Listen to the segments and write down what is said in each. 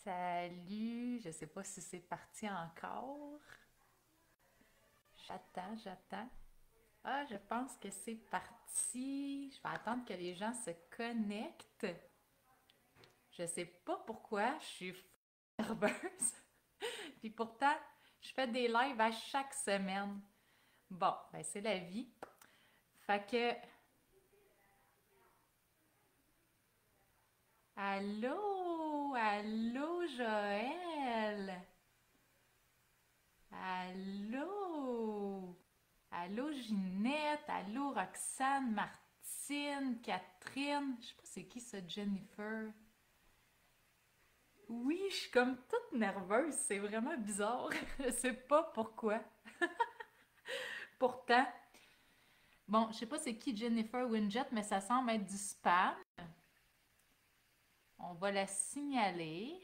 Salut, je sais pas si c'est parti encore. J'attends. Ah, je pense que c'est parti. Je vais attendre que les gens se connectent. Je sais pas pourquoi, je suis nerveuse. Puis pourtant, je fais des lives à chaque semaine. Bon, ben c'est la vie. Fait que, allô Joël. Allô. Allô Ginette, allô Roxane, Martine, Catherine. Je sais pas c'est qui ça, Jennifer. Oui, je suis comme toute nerveuse, c'est vraiment bizarre. Je sais pas pourquoi. Pourtant, bon, je sais pas c'est qui Jennifer Winjet, mais ça semble être du spam. On va la signaler.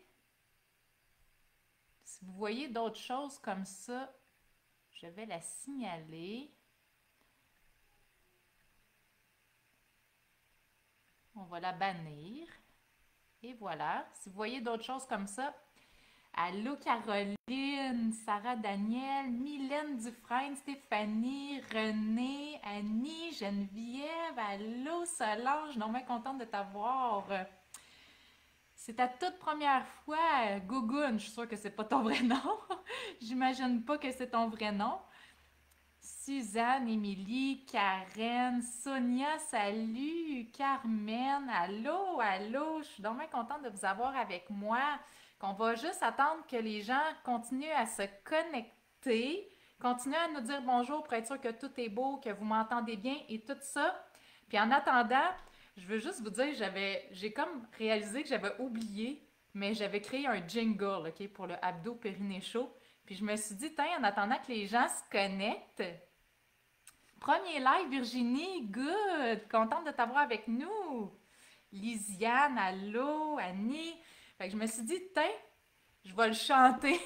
Si vous voyez d'autres choses comme ça, je vais la signaler. On va la bannir. Et voilà. Si vous voyez d'autres choses comme ça, allô Caroline, Sarah Daniel, Mylène Dufresne, Stéphanie, Renée, Annie, Geneviève, allô Solange, non mais contente de t'avoir. C'est ta toute première fois, Gougoune, je suis sûre que c'est pas ton vrai nom. J'imagine pas que c'est ton vrai nom. Suzanne, Émilie, Karen, Sonia, salut, Carmen, allô, je suis donc contente de vous avoir avec moi. Qu'on va juste attendre que les gens continuent à se connecter, continuent à nous dire bonjour pour être sûr que tout est beau, que vous m'entendez bien et tout ça. Puis en attendant, je veux juste vous dire, j'ai comme réalisé que j'avais oublié, mais j'avais créé un jingle, OK, pour le Abdo Périnée Show. Puis je me suis dit, tiens, en attendant que les gens se connectent, premier live, Virginie, good! Contente de t'avoir avec nous. Lisiane, allô, Annie. Fait que je me suis dit, tiens, je vais le chanter.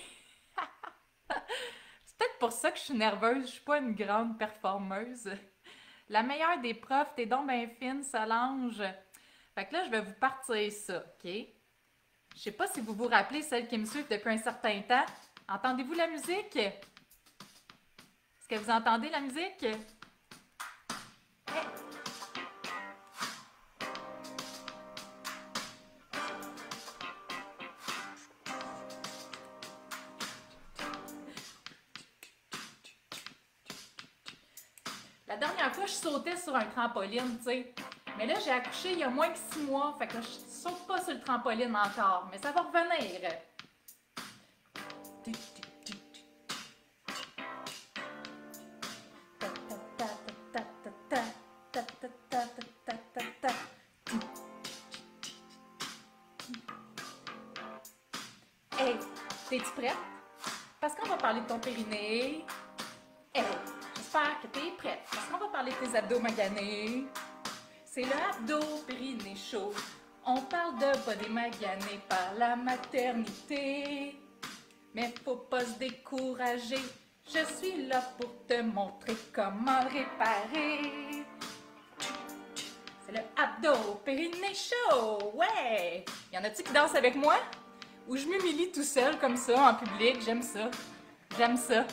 C'est peut-être pour ça que je suis nerveuse, je suis pas une grande performeuse. La meilleure des profs, t'es donc bien fine, Solange. Fait que là, je vais vous partir ça, OK? Je sais pas si vous vous rappelez, celles qui me suivent depuis un certain temps. Entendez-vous la musique? Est-ce que vous entendez la musique? La dernière fois, je sautais sur un trampoline, tu sais. Mais là, j'ai accouché il y a moins que 6 mois, fait que je saute pas sur le trampoline encore. Mais ça va revenir. Hey, t'es-tu prête? Parce qu'on va parler de ton périnée. Hey, j'espère que t'es prête. Parce qu'on va parler de tes abdos maganés. C'est le abdo périnée chaud. On parle de body magané par la maternité. Mais faut pas se décourager. Je suis là pour te montrer comment le réparer. C'est le abdo périnée chaud. Ouais! Y en a-tu qui dansent avec moi? Ou je m'humilie tout seul comme ça en public? J'aime ça. J'aime ça.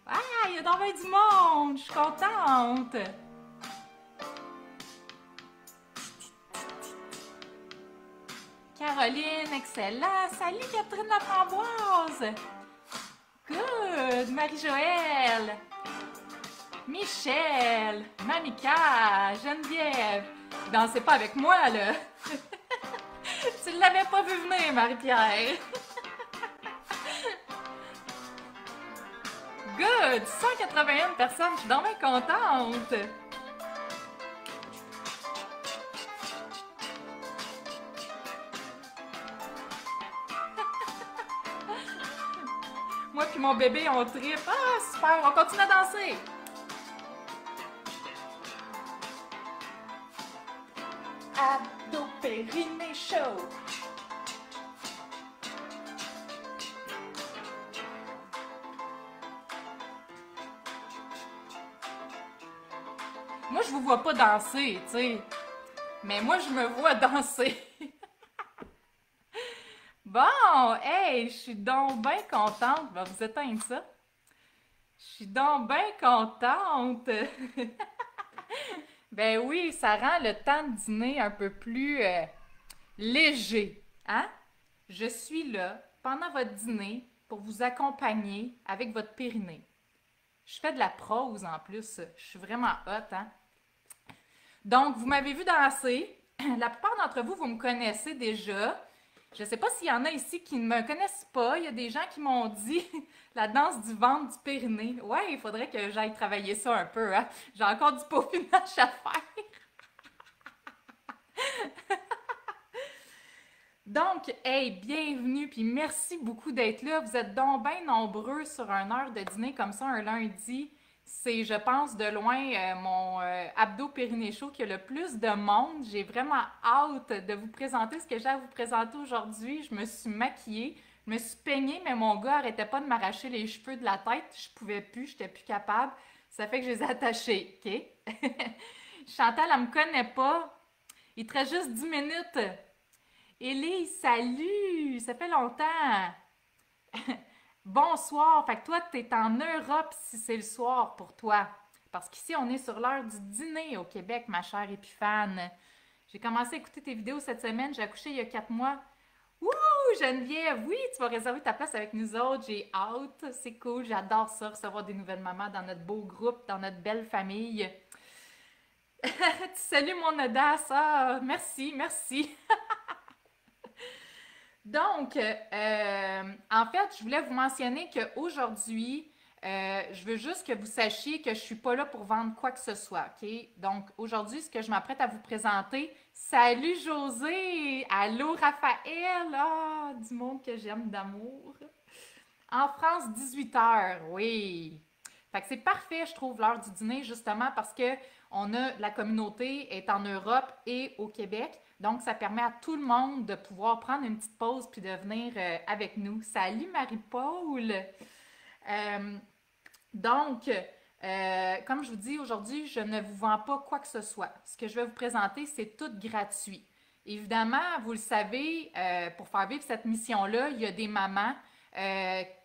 Ah, il y a dans du monde! Je suis contente! Caroline, excellent! Salut Catherine Laframboise! Good! Marie-Joëlle! Michel! Mamika! Geneviève! Dansez pas avec moi, là! Tu l'avais pas vu venir, Marie-Pierre! Good! 181 personnes, je suis donc bien contente! Moi puis mon bébé, on tripe. Ah, super! On continue à danser! Abdo périnée chaud! Moi, je vous vois pas danser, tu sais. Mais moi, je me vois danser. Bon, hey, je suis donc bien contente. Ben, vous éteindre ça. Je suis donc bien contente. Ben oui, ça rend le temps de dîner un peu plus léger, hein? Je suis là pendant votre dîner pour vous accompagner avec votre périnée. Je fais de la prose en plus. Je suis vraiment hot, hein? Donc, vous m'avez vu danser. La plupart d'entre vous, vous me connaissez déjà. Je ne sais pas s'il y en a ici qui ne me connaissent pas. Il y a des gens qui m'ont dit la danse du ventre, du périnée. Ouais, il faudrait que j'aille travailler ça un peu, hein? J'ai encore du peaufinage à faire. Donc, hey, bienvenue, puis merci beaucoup d'être là. Vous êtes donc bien nombreux sur une heure de dîner comme ça, un lundi. C'est, je pense, de loin mon abdo périnée chaud qui a le plus de monde. J'ai vraiment hâte de vous présenter ce que j'ai à vous présenter aujourd'hui. Je me suis maquillée, je me suis peignée, mais mon gars arrêtait pas de m'arracher les cheveux de la tête. Je pouvais plus, j'étais plus capable. Ça fait que je les ai attachés, OK? Chantal, elle me connaît pas. Il te reste juste 10 minutes. Élise, salut! Ça fait longtemps! Bonsoir! Fait que toi, t'es en Europe si c'est le soir pour toi. Parce qu'ici, on est sur l'heure du dîner au Québec, ma chère Épiphane. J'ai commencé à écouter tes vidéos cette semaine. J'ai accouché il y a 4 mois. Wouh! Geneviève, oui, tu vas réserver ta place avec nous autres. J'ai hâte. C'est cool. J'adore ça, recevoir des nouvelles mamans dans notre beau groupe, dans notre belle famille. Tu salues mon audace. Ah, merci, merci. Donc, en fait, je voulais vous mentionner qu'aujourd'hui, je veux juste que vous sachiez que je ne suis pas là pour vendre quoi que ce soit, OK? Donc, aujourd'hui, ce que je m'apprête à vous présenter, salut José! Allô Raphaël! Ah, du monde que j'aime d'amour! En France, 18h, oui! Fait que c'est parfait, je trouve, l'heure du dîner, justement, parce que la communauté est en Europe et au Québec. Donc, ça permet à tout le monde de pouvoir prendre une petite pause puis de venir avec nous. Salut Marie-Paul! Euh, donc, comme je vous dis, aujourd'hui, je ne vous vends pas quoi que ce soit. Ce que je vais vous présenter, c'est tout gratuit. Évidemment, vous le savez, pour faire vivre cette mission-là, il y a des mamans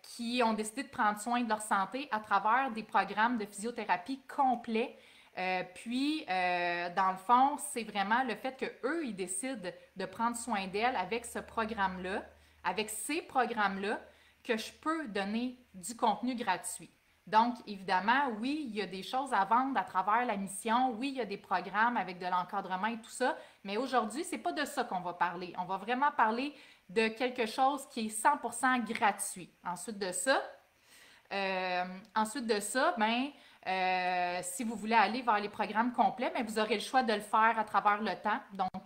qui ont décidé de prendre soin de leur santé à travers des programmes de physiothérapie complets. Dans le fond, c'est vraiment le fait qu'eux, ils décident de prendre soin d'elles avec ce programme-là, avec ces programmes-là, que je peux donner du contenu gratuit. Donc, évidemment, oui, il y a des choses à vendre à travers la mission. Oui, il y a des programmes avec de l'encadrement et tout ça. Mais aujourd'hui, c'est pas de ça qu'on va parler. On va vraiment parler de quelque chose qui est 100% gratuit. Ensuite de ça, si vous voulez aller vers les programmes complets, ben, vous aurez le choix de le faire à travers le temps. Donc,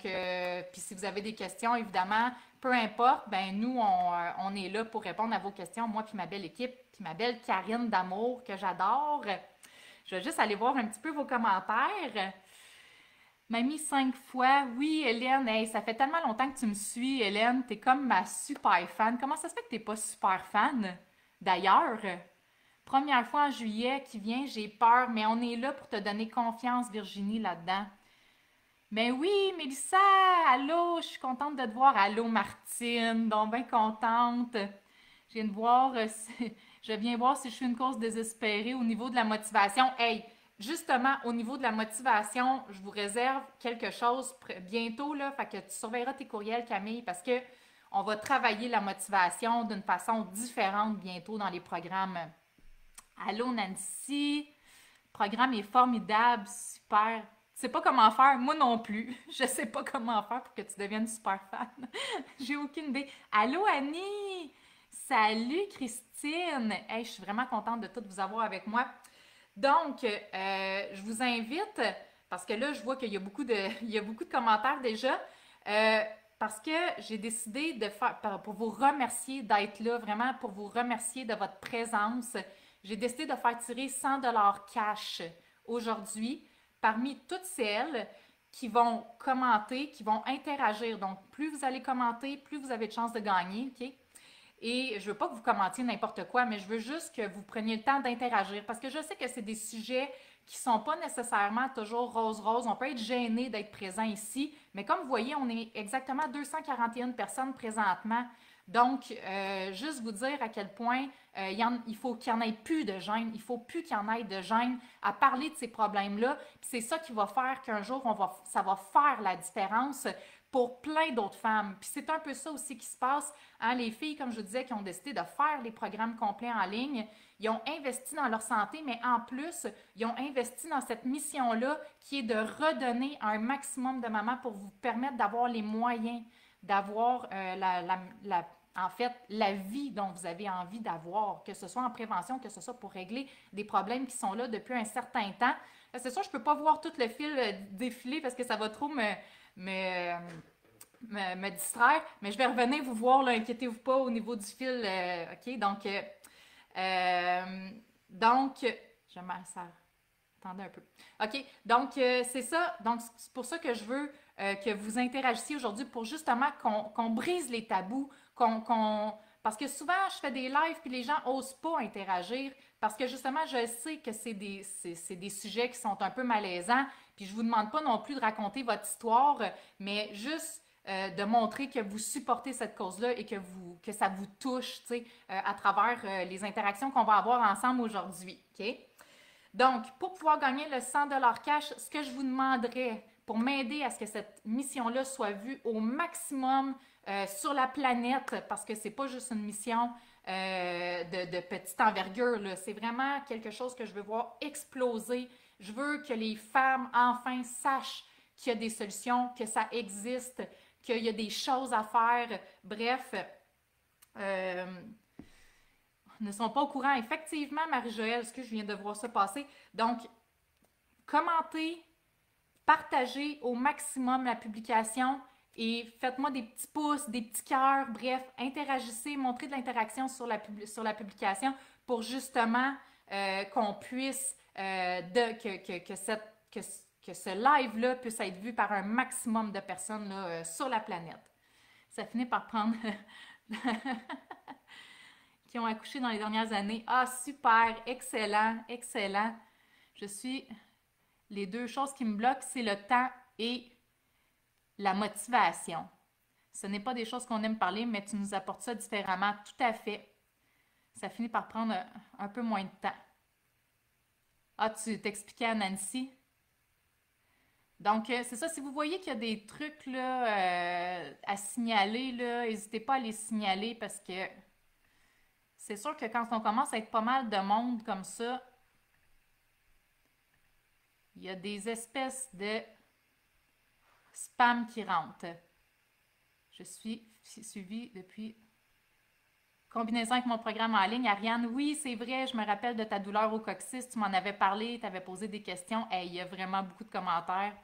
puis si vous avez des questions, évidemment, peu importe, ben nous, on est là pour répondre à vos questions, moi puis ma belle équipe, puis ma belle Karine d'amour que j'adore. Je vais juste aller voir un petit peu vos commentaires. Mamie 5 fois. Oui, Hélène, hey, ça fait tellement longtemps que tu me suis, Hélène. T'es comme ma super fan. Comment ça se fait que t'es pas super fan? D'ailleurs, première fois en juillet qui vient, j'ai peur, mais on est là pour te donner confiance, Virginie, là-dedans. Ben oui, Mélissa, allô, je suis contente de te voir. Allô, Martine, donc bien contente. Je viens de voir, je viens voir si je suis une cause désespérée au niveau de la motivation. Hey, justement, au niveau de la motivation, je vous réserve quelque chose bientôt, là, fait que tu surveilleras tes courriels, Camille, parce que on va travailler la motivation d'une façon différente bientôt dans les programmes. Allô, Nancy, le programme est formidable, super. Tu sais pas comment faire, moi non plus. Je sais pas comment faire pour que tu deviennes super fan. J'ai aucune idée. Allô, Annie! Salut, Christine! Hey, je suis vraiment contente de tout vous avoir avec moi. Donc, je vous invite, parce que là, je vois qu'il y a il y a beaucoup de commentaires déjà, parce que j'ai décidé de faire, pour vous remercier d'être là, vraiment pour vous remercier de votre présence, j'ai décidé de faire tirer 100 dollars cash aujourd'hui parmi toutes celles qui vont commenter, qui vont interagir. Donc, plus vous allez commenter, plus vous avez de chances de gagner, OK? Et je veux pas que vous commentiez n'importe quoi, mais je veux juste que vous preniez le temps d'interagir parce que je sais que c'est des sujets qui sont pas nécessairement toujours rose-rose. On peut être gêné d'être présent ici, mais comme vous voyez, on est exactement 241 personnes présentement. Donc, juste vous dire à quel point il faut qu'il n'y en ait plus de gêne. Il faut plus qu'il y en ait de gêne à parler de ces problèmes-là. Puis c'est ça qui va faire qu'un jour, ça va faire la différence pour plein d'autres femmes. Puis c'est un peu ça aussi qui se passe. Hein, les filles, comme je vous disais, qui ont décidé de faire les programmes complets en ligne, ils ont investi dans leur santé, mais en plus, ils ont investi dans cette mission-là qui est de redonner un maximum de mamans pour vous permettre d'avoir les moyens d'avoir en fait, la vie dont vous avez envie d'avoir, que ce soit en prévention, que ce soit pour régler des problèmes qui sont là depuis un certain temps. C'est sûr, je ne peux pas voir tout le fil défiler parce que ça va trop me, me distraire, mais je vais revenir vous voir, là, inquiétez-vous pas au niveau du fil. OK, donc, je m'en sers. Attendez un peu. OK, donc c'est ça. Donc, c'est pour ça que je veux que vous interagissiez aujourd'hui pour justement qu'on brise les tabous, parce que souvent, je fais des lives puis les gens n'osent pas interagir parce que justement, je sais que c'est des sujets qui sont un peu malaisants. Puis je vous demande pas non plus de raconter votre histoire, mais juste de montrer que vous supportez cette cause-là et que ça vous touche, tu sais, à travers les interactions qu'on va avoir ensemble aujourd'hui. OK? Donc, pour pouvoir gagner le 100 cash, ce que je vous demanderais pour m'aider à ce que cette mission-là soit vue au maximum sur la planète, parce que c'est pas juste une mission de petite envergure, c'est vraiment quelque chose que je veux voir exploser. Je veux que les femmes, enfin, sachent qu'il y a des solutions, que ça existe, qu'il y a des choses à faire. Bref, ne sont pas au courant. Effectivement, Marie-Joëlle, est-ce que je viens de voir ça passer? Donc, commentez, partagez au maximum la publication et faites-moi des petits pouces, des petits cœurs, bref, interagissez, montrez de l'interaction sur la publication pour justement qu'on puisse, que ce live-là puisse être vu par un maximum de personnes là, sur la planète. Ça finit par prendre... qui ont accouché dans les dernières années. Ah, super, excellent, excellent. Les deux choses qui me bloquent, c'est le temps et la motivation. Ce n'est pas des choses qu'on aime parler, mais tu nous apportes ça différemment, tout à fait. Ça finit par prendre un peu moins de temps. Ah, tu t'expliquais à Nancy? Donc, c'est ça, si vous voyez qu'il y a des trucs là, à signaler, n'hésitez pas à les signaler parce que c'est sûr que quand on commence à être pas mal de monde comme ça, il y a des espèces de spam qui rentrent. Je suis suivie depuis combinaison avec mon programme en ligne. Ariane, oui, c'est vrai, je me rappelle de ta douleur au coccyx, tu m'en avais parlé, tu avais posé des questions. Hey, il y a vraiment beaucoup de commentaires.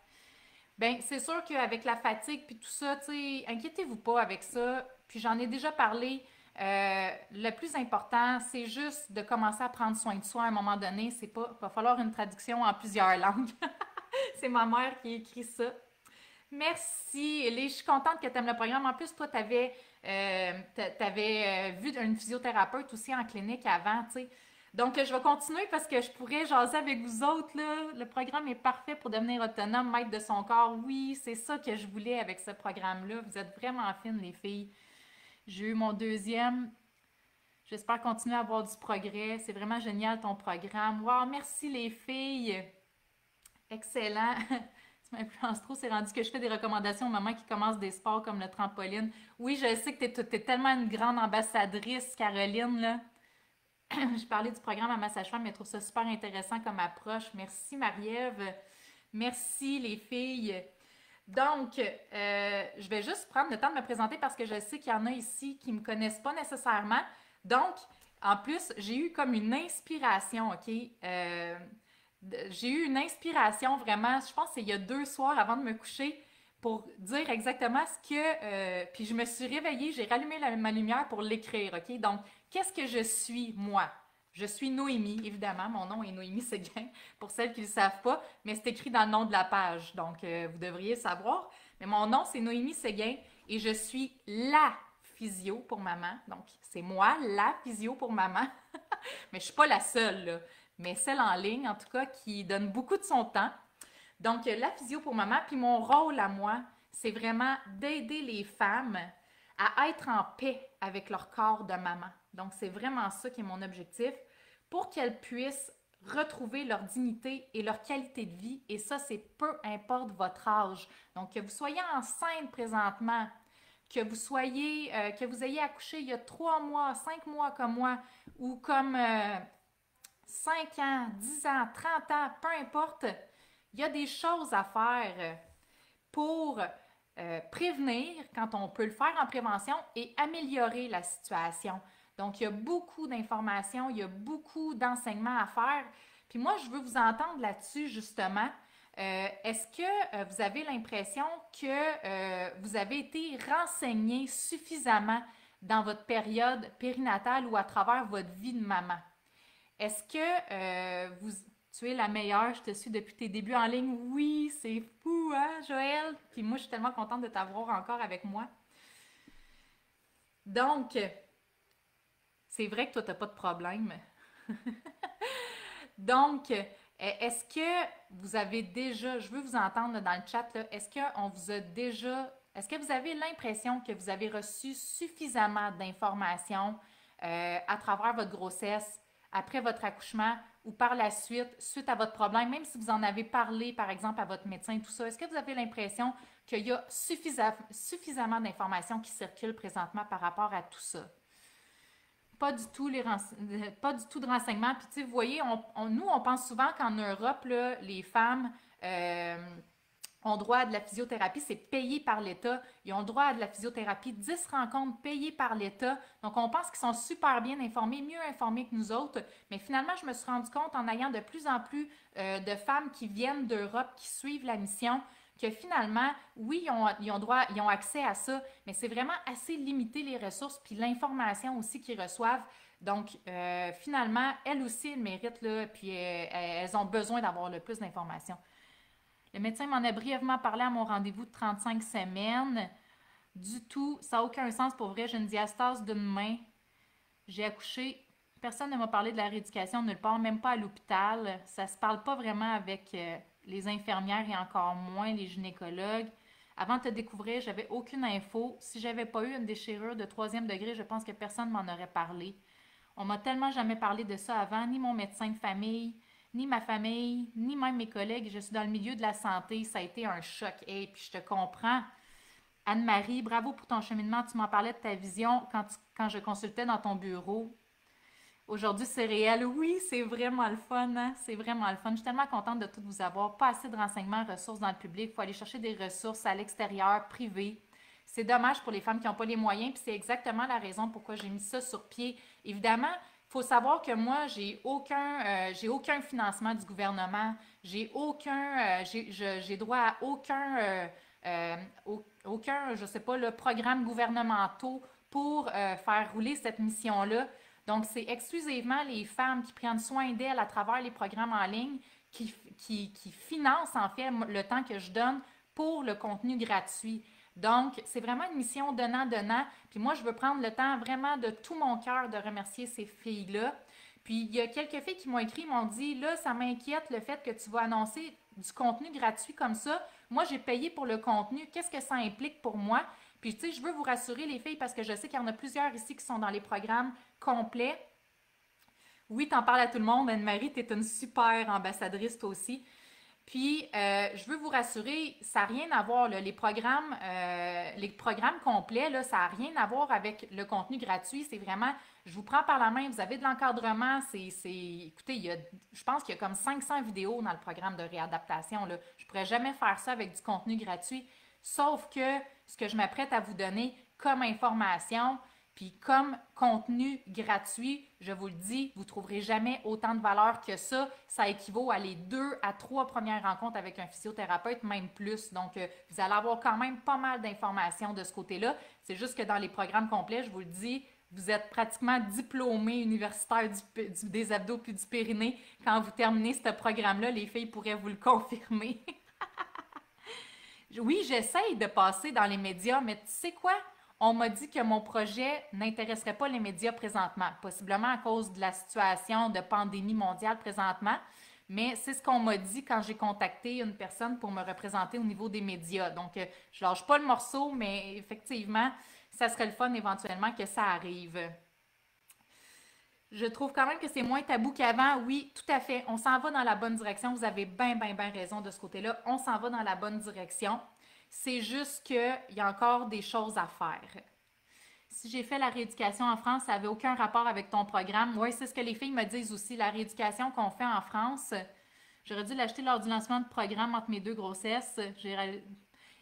Bien, c'est sûr qu'avec la fatigue puis tout ça, tu sais, inquiétez-vous pas avec ça. Puis j'en ai déjà parlé. Le plus important, c'est juste de commencer à prendre soin de soi à un moment donné. C'est pas, il va falloir une traduction en plusieurs langues. C'est ma mère qui écrit ça. Merci, Ellie. Je suis contente que tu aimes le programme. En plus, toi, tu avais, vu une physiothérapeute aussi en clinique avant, tu sais. Donc, je vais continuer parce que je pourrais jaser avec vous autres, là. Le programme est parfait pour devenir autonome, maître de son corps. Oui, c'est ça que je voulais avec ce programme-là. Vous êtes vraiment fines, les filles. J'ai eu mon deuxième. J'espère continuer à avoir du progrès. C'est vraiment génial ton programme. Wow, merci les filles. Excellent. Tu m'influences trop. C'est rendu que je fais des recommandations aux mamans qui commencent des sports comme le trampoline. Oui, je sais que tu es tellement une grande ambassadrice, Caroline, là. Je parlais du programme à ma sage-femme, mais je trouve ça super intéressant comme approche. Merci, Marie-Ève. Merci, les filles. Donc, je vais juste prendre le temps de me présenter parce que je sais qu'il y en a ici qui ne me connaissent pas nécessairement. Donc, en plus, j'ai eu comme une inspiration, OK? J'ai eu une inspiration vraiment, je pense que c'est il y a 2 soirs avant de me coucher pour dire exactement ce que... puis je me suis réveillée, j'ai rallumé ma lumière pour l'écrire, OK? Donc, qu'est-ce que je suis, moi? Je suis Noémie, évidemment. Mon nom est Noémie Séguin, pour celles qui ne le savent pas, mais c'est écrit dans le nom de la page, donc vous devriez savoir. Mais mon nom, c'est Noémie Séguin et je suis la physio pour maman. Donc, c'est moi, la physio pour maman. Mais je suis pas la seule, là. Mais celle en ligne, en tout cas, qui donne beaucoup de son temps. Donc, la physio pour maman. Puis mon rôle à moi, c'est vraiment d'aider les femmes à être en paix avec leur corps de maman. Donc, c'est vraiment ça qui est mon objectif pour qu'elles puissent retrouver leur dignité et leur qualité de vie. Et ça, c'est peu importe votre âge. Donc, que vous soyez enceinte présentement, que vous ayez accouché il y a 3 mois, 5 mois comme moi, ou comme 5 ans, 10 ans, 30 ans, peu importe, il y a des choses à faire pour prévenir quand on peut le faire en prévention et améliorer la situation. Donc, il y a beaucoup d'informations, il y a beaucoup d'enseignements à faire. Puis moi, je veux vous entendre là-dessus, justement. Est-ce que vous avez l'impression que vous avez été renseigné suffisamment dans votre période périnatale ou à travers votre vie de maman? Est-ce que tu es la meilleure? Je te suis depuis tes débuts en ligne. Oui, c'est fou, hein, Joël? Puis moi, je suis tellement contente de t'avoir encore avec moi. Donc, c'est vrai que toi, tu n'as pas de problème. Donc, est-ce que vous avez déjà, je veux vous entendre là, dans le chat, est-ce qu'on vous a déjà, est-ce que vous avez l'impression que vous avez reçu suffisamment d'informations à travers votre grossesse, après votre accouchement ou par la suite, suite à votre problème, même si vous en avez parlé, par exemple, à votre médecin, tout ça, est-ce que vous avez l'impression qu'il y a suffisamment d'informations qui circulent présentement par rapport à tout ça? Pas du tout, pas du tout de renseignements. Puis, tu sais, vous voyez, nous, on pense souvent qu'en Europe, là, les femmes ont droit à de la physiothérapie, c'est payé par l'État. Ils ont le droit à de la physiothérapie, 10 rencontres payées par l'État. Donc, on pense qu'ils sont super bien informés, mieux informés que nous autres. Mais finalement, je me suis rendu compte en ayant de plus en plus de femmes qui viennent d'Europe, qui suivent la mission, que finalement, oui, ils ont accès à ça, mais c'est vraiment assez limité les ressources, puis l'information aussi qu'ils reçoivent. Donc, finalement, elles aussi, elles méritent, là, puis elles ont besoin d'avoir le plus d'informations. Le médecin m'en a brièvement parlé à mon rendez-vous de 35 semaines. Du tout, ça n'a aucun sens pour vrai. J'ai une diastase d'une main. J'ai accouché. Personne ne m'a parlé de la rééducation nulle part, même pas à l'hôpital. Ça se parle pas vraiment avec les infirmières et encore moins les gynécologues. Avant de te découvrir, j'avais aucune info. Si j'avais pas eu une déchirure de 3e degré, je pense que personne m'en aurait parlé. On m'a tellement jamais parlé de ça avant, ni mon médecin de famille, ni ma famille, ni même mes collègues. Je suis dans le milieu de la santé. Ça a été un choc. Et puis je te comprends. Anne-Marie, bravo pour ton cheminement. Tu m'en parlais de ta vision quand je consultais dans ton bureau. Aujourd'hui, c'est réel. Oui, c'est vraiment le fun, hein? C'est vraiment le fun. Je suis tellement contente de tout vous avoir. Pas assez de renseignements, ressources dans le public. Il faut aller chercher des ressources à l'extérieur, privées. C'est dommage pour les femmes qui n'ont pas les moyens, puis c'est exactement la raison pourquoi j'ai mis ça sur pied. Évidemment, il faut savoir que moi, j'ai aucun financement du gouvernement. J'ai droit à aucun, je sais pas, le programme gouvernementaux pour faire rouler cette mission-là. Donc, c'est exclusivement les femmes qui prennent soin d'elles à travers les programmes en ligne qui financent en fait le temps que je donne pour le contenu gratuit. Donc, c'est vraiment une mission donnant-donnant. Puis moi, je veux prendre le temps vraiment de tout mon cœur de remercier ces filles-là. Puis, il y a quelques filles qui m'ont écrit, m'ont dit, là, ça m'inquiète le fait que tu vas annoncer du contenu gratuit comme ça. Moi, j'ai payé pour le contenu. Qu'est-ce que ça implique pour moi? Puis, tu sais, je veux vous rassurer, les filles, parce que je sais qu'il y en a plusieurs ici qui sont dans les programmes complets. Oui, t'en parles à tout le monde. Anne-Marie, t'es une super ambassadrice, toi aussi. Puis, je veux vous rassurer, ça n'a rien à voir, là, les programmes complets, là, ça n'a rien à voir avec le contenu gratuit. C'est vraiment, je vous prends par la main, vous avez de l'encadrement. Écoutez, je pense qu'il y a comme 500 vidéos dans le programme de réadaptation, là. Je ne pourrais jamais faire ça avec du contenu gratuit, sauf que ce que je m'apprête à vous donner comme information, puis comme contenu gratuit, je vous le dis, vous ne trouverez jamais autant de valeur que ça. Ça équivaut à les 2 à 3 premières rencontres avec un physiothérapeute, même plus. Donc, vous allez avoir quand même pas mal d'informations de ce côté-là. C'est juste que dans les programmes complets, je vous le dis, vous êtes pratiquement diplômé universitaire des abdos puis du périnée. Quand vous terminez ce programme-là, les filles pourraient vous le confirmer. Oui, j'essaye de passer dans les médias, mais tu sais quoi? On m'a dit que mon projet n'intéresserait pas les médias présentement, possiblement à cause de la situation de pandémie mondiale présentement, mais c'est ce qu'on m'a dit quand j'ai contacté une personne pour me représenter au niveau des médias. Donc, je lâche pas le morceau, mais effectivement, ça serait le fun éventuellement que ça arrive. Je trouve quand même que c'est moins tabou qu'avant. Oui, tout à fait. On s'en va dans la bonne direction. Vous avez bien, bien, bien raison de ce côté-là. On s'en va dans la bonne direction. C'est juste qu'il y a encore des choses à faire. Si j'ai fait la rééducation en France, ça n'avait aucun rapport avec ton programme. Oui, c'est ce que les filles me disent aussi. La rééducation qu'on fait en France, j'aurais dû l'acheter lors du lancement de programme entre mes deux grossesses.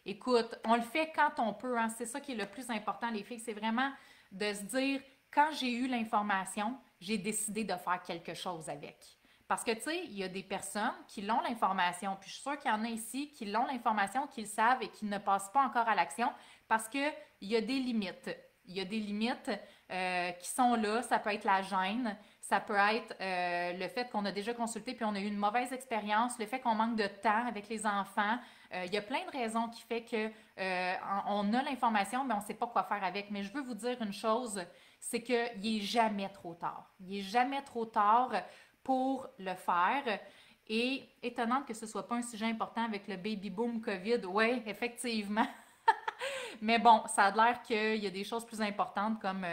Écoute, on le fait quand on peut, hein. C'est ça qui est le plus important, les filles. C'est vraiment de se dire, quand j'ai eu l'information, j'ai décidé de faire quelque chose avec. Parce que, tu sais, il y a des personnes qui l'ont l'information, puis je suis sûre qu'il y en a ici qui l'ont l'information, qui le savent et qui ne passent pas encore à l'action parce qu'il y a des limites. Il y a des limites qui sont là. Ça peut être la gêne, ça peut être le fait qu'on a déjà consulté puis on a eu une mauvaise expérience, le fait qu'on manque de temps avec les enfants. Il y a plein de raisons qui fait que on a l'information, mais on ne sait pas quoi faire avec. Mais je veux vous dire une chose, c'est qu'il n'est jamais trop tard. Il n'est jamais trop tard pour le faire. Et étonnant que ce ne soit pas un sujet important avec le baby boom COVID. Oui, effectivement. Mais bon, ça a l'air qu'il y a des choses plus importantes comme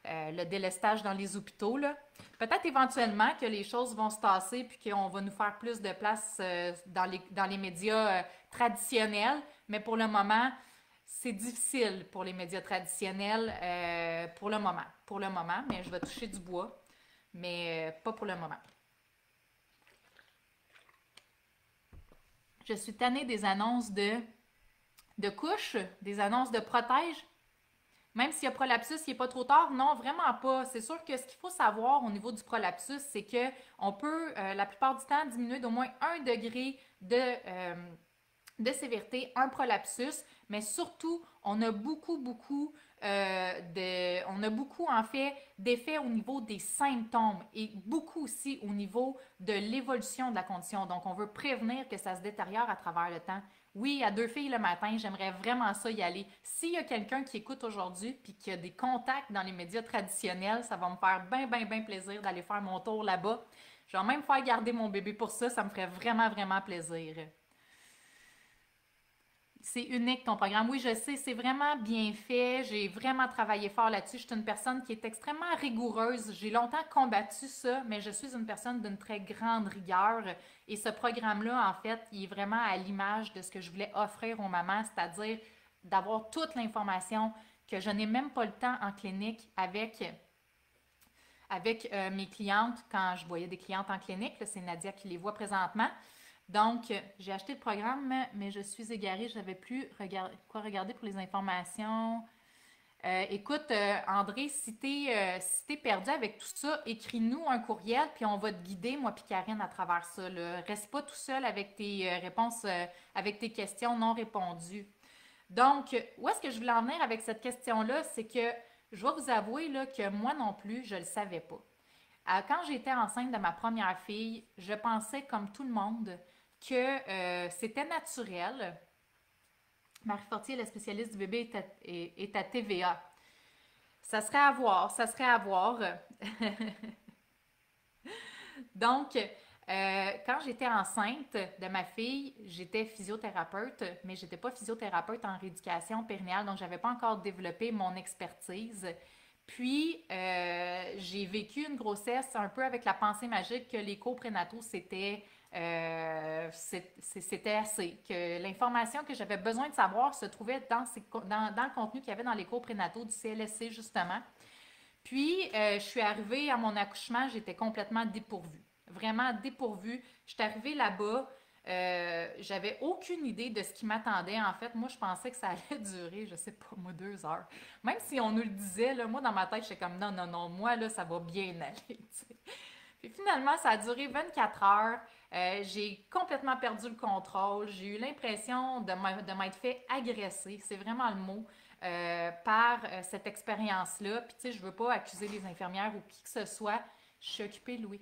le délestage dans les hôpitaux, là. Peut-être éventuellement que les choses vont se tasser puis qu'on va nous faire plus de place dans les médias traditionnels. Mais pour le moment, c'est difficile pour les médias traditionnels pour le moment. Pour le moment, mais je vais toucher du bois, mais pas pour le moment. Je suis tannée des annonces de couches, des annonces de protège. Même s'il y a prolapsus, il n'est pas trop tard. Non, vraiment pas. C'est sûr que ce qu'il faut savoir au niveau du prolapsus, c'est qu'on peut, la plupart du temps, diminuer d'au moins 1 degré de sévérité, un prolapsus, mais surtout, on a beaucoup en fait d'effets au niveau des symptômes et beaucoup aussi au niveau de l'évolution de la condition. Donc, on veut prévenir que ça se détériore à travers le temps. Oui, à deux filles le matin, j'aimerais vraiment ça y aller. S'il y a quelqu'un qui écoute aujourd'hui puis qui a des contacts dans les médias traditionnels, ça va me faire bien, bien, bien plaisir d'aller faire mon tour là-bas. Je vais même faire garder mon bébé pour ça me ferait vraiment, vraiment plaisir. C'est unique ton programme. Oui, je sais, c'est vraiment bien fait. J'ai vraiment travaillé fort là-dessus. Je suis une personne qui est extrêmement rigoureuse. J'ai longtemps combattu ça, mais je suis une personne d'une très grande rigueur. Et ce programme-là, en fait, il est vraiment à l'image de ce que je voulais offrir aux mamans, c'est-à-dire d'avoir toute l'information que je n'ai même pas le temps en clinique avec mes clientes quand je voyais des clientes en clinique. C'est Nadia qui les voit présentement. Donc, j'ai acheté le programme, mais je suis égarée. Je n'avais plus quoi regarder pour les informations. Écoute, André, si t'es perdu avec tout ça, écris-nous un courriel, puis on va te guider, moi puis Karine, à travers ça, là. Reste pas tout seul avec tes réponses, avec tes questions non répondues. Donc, où est-ce que je voulais en venir avec cette question-là? C'est que je dois vous avouer là, que moi non plus, je ne le savais pas. Quand j'étais enceinte de ma première fille, je pensais, comme tout le monde, que c'était naturel. Marie Fortier, la spécialiste du bébé, est à TVA. Ça serait à voir, ça serait à voir. Donc, quand j'étais enceinte de ma fille, j'étais physiothérapeute, mais je n'étais pas physiothérapeute en rééducation périnéale, donc je n'avais pas encore développé mon expertise. Puis, j'ai vécu une grossesse un peu avec la pensée magique que les cours prénataux, c'était assez, que l'information que j'avais besoin de savoir se trouvait dans le contenu qu'il y avait dans les cours prénataux du CLSC, justement. Puis, je suis arrivée à mon accouchement, j'étais complètement dépourvue. Vraiment dépourvue. Je suis arrivée là-bas, j'avais aucune idée de ce qui m'attendait. En fait, moi, je pensais que ça allait durer, je sais pas, moi, 2 heures. Même si on nous le disait, là, moi, dans ma tête, j'étais comme non, non, non, moi, là, ça va bien aller. T'sais. Puis finalement, ça a duré 24 heures. J'ai complètement perdu le contrôle. J'ai eu l'impression de m'être fait agresser, c'est vraiment le mot, par cette expérience-là. Puis tu sais, je veux pas accuser les infirmières ou qui que ce soit. Je suis occupée de Louis,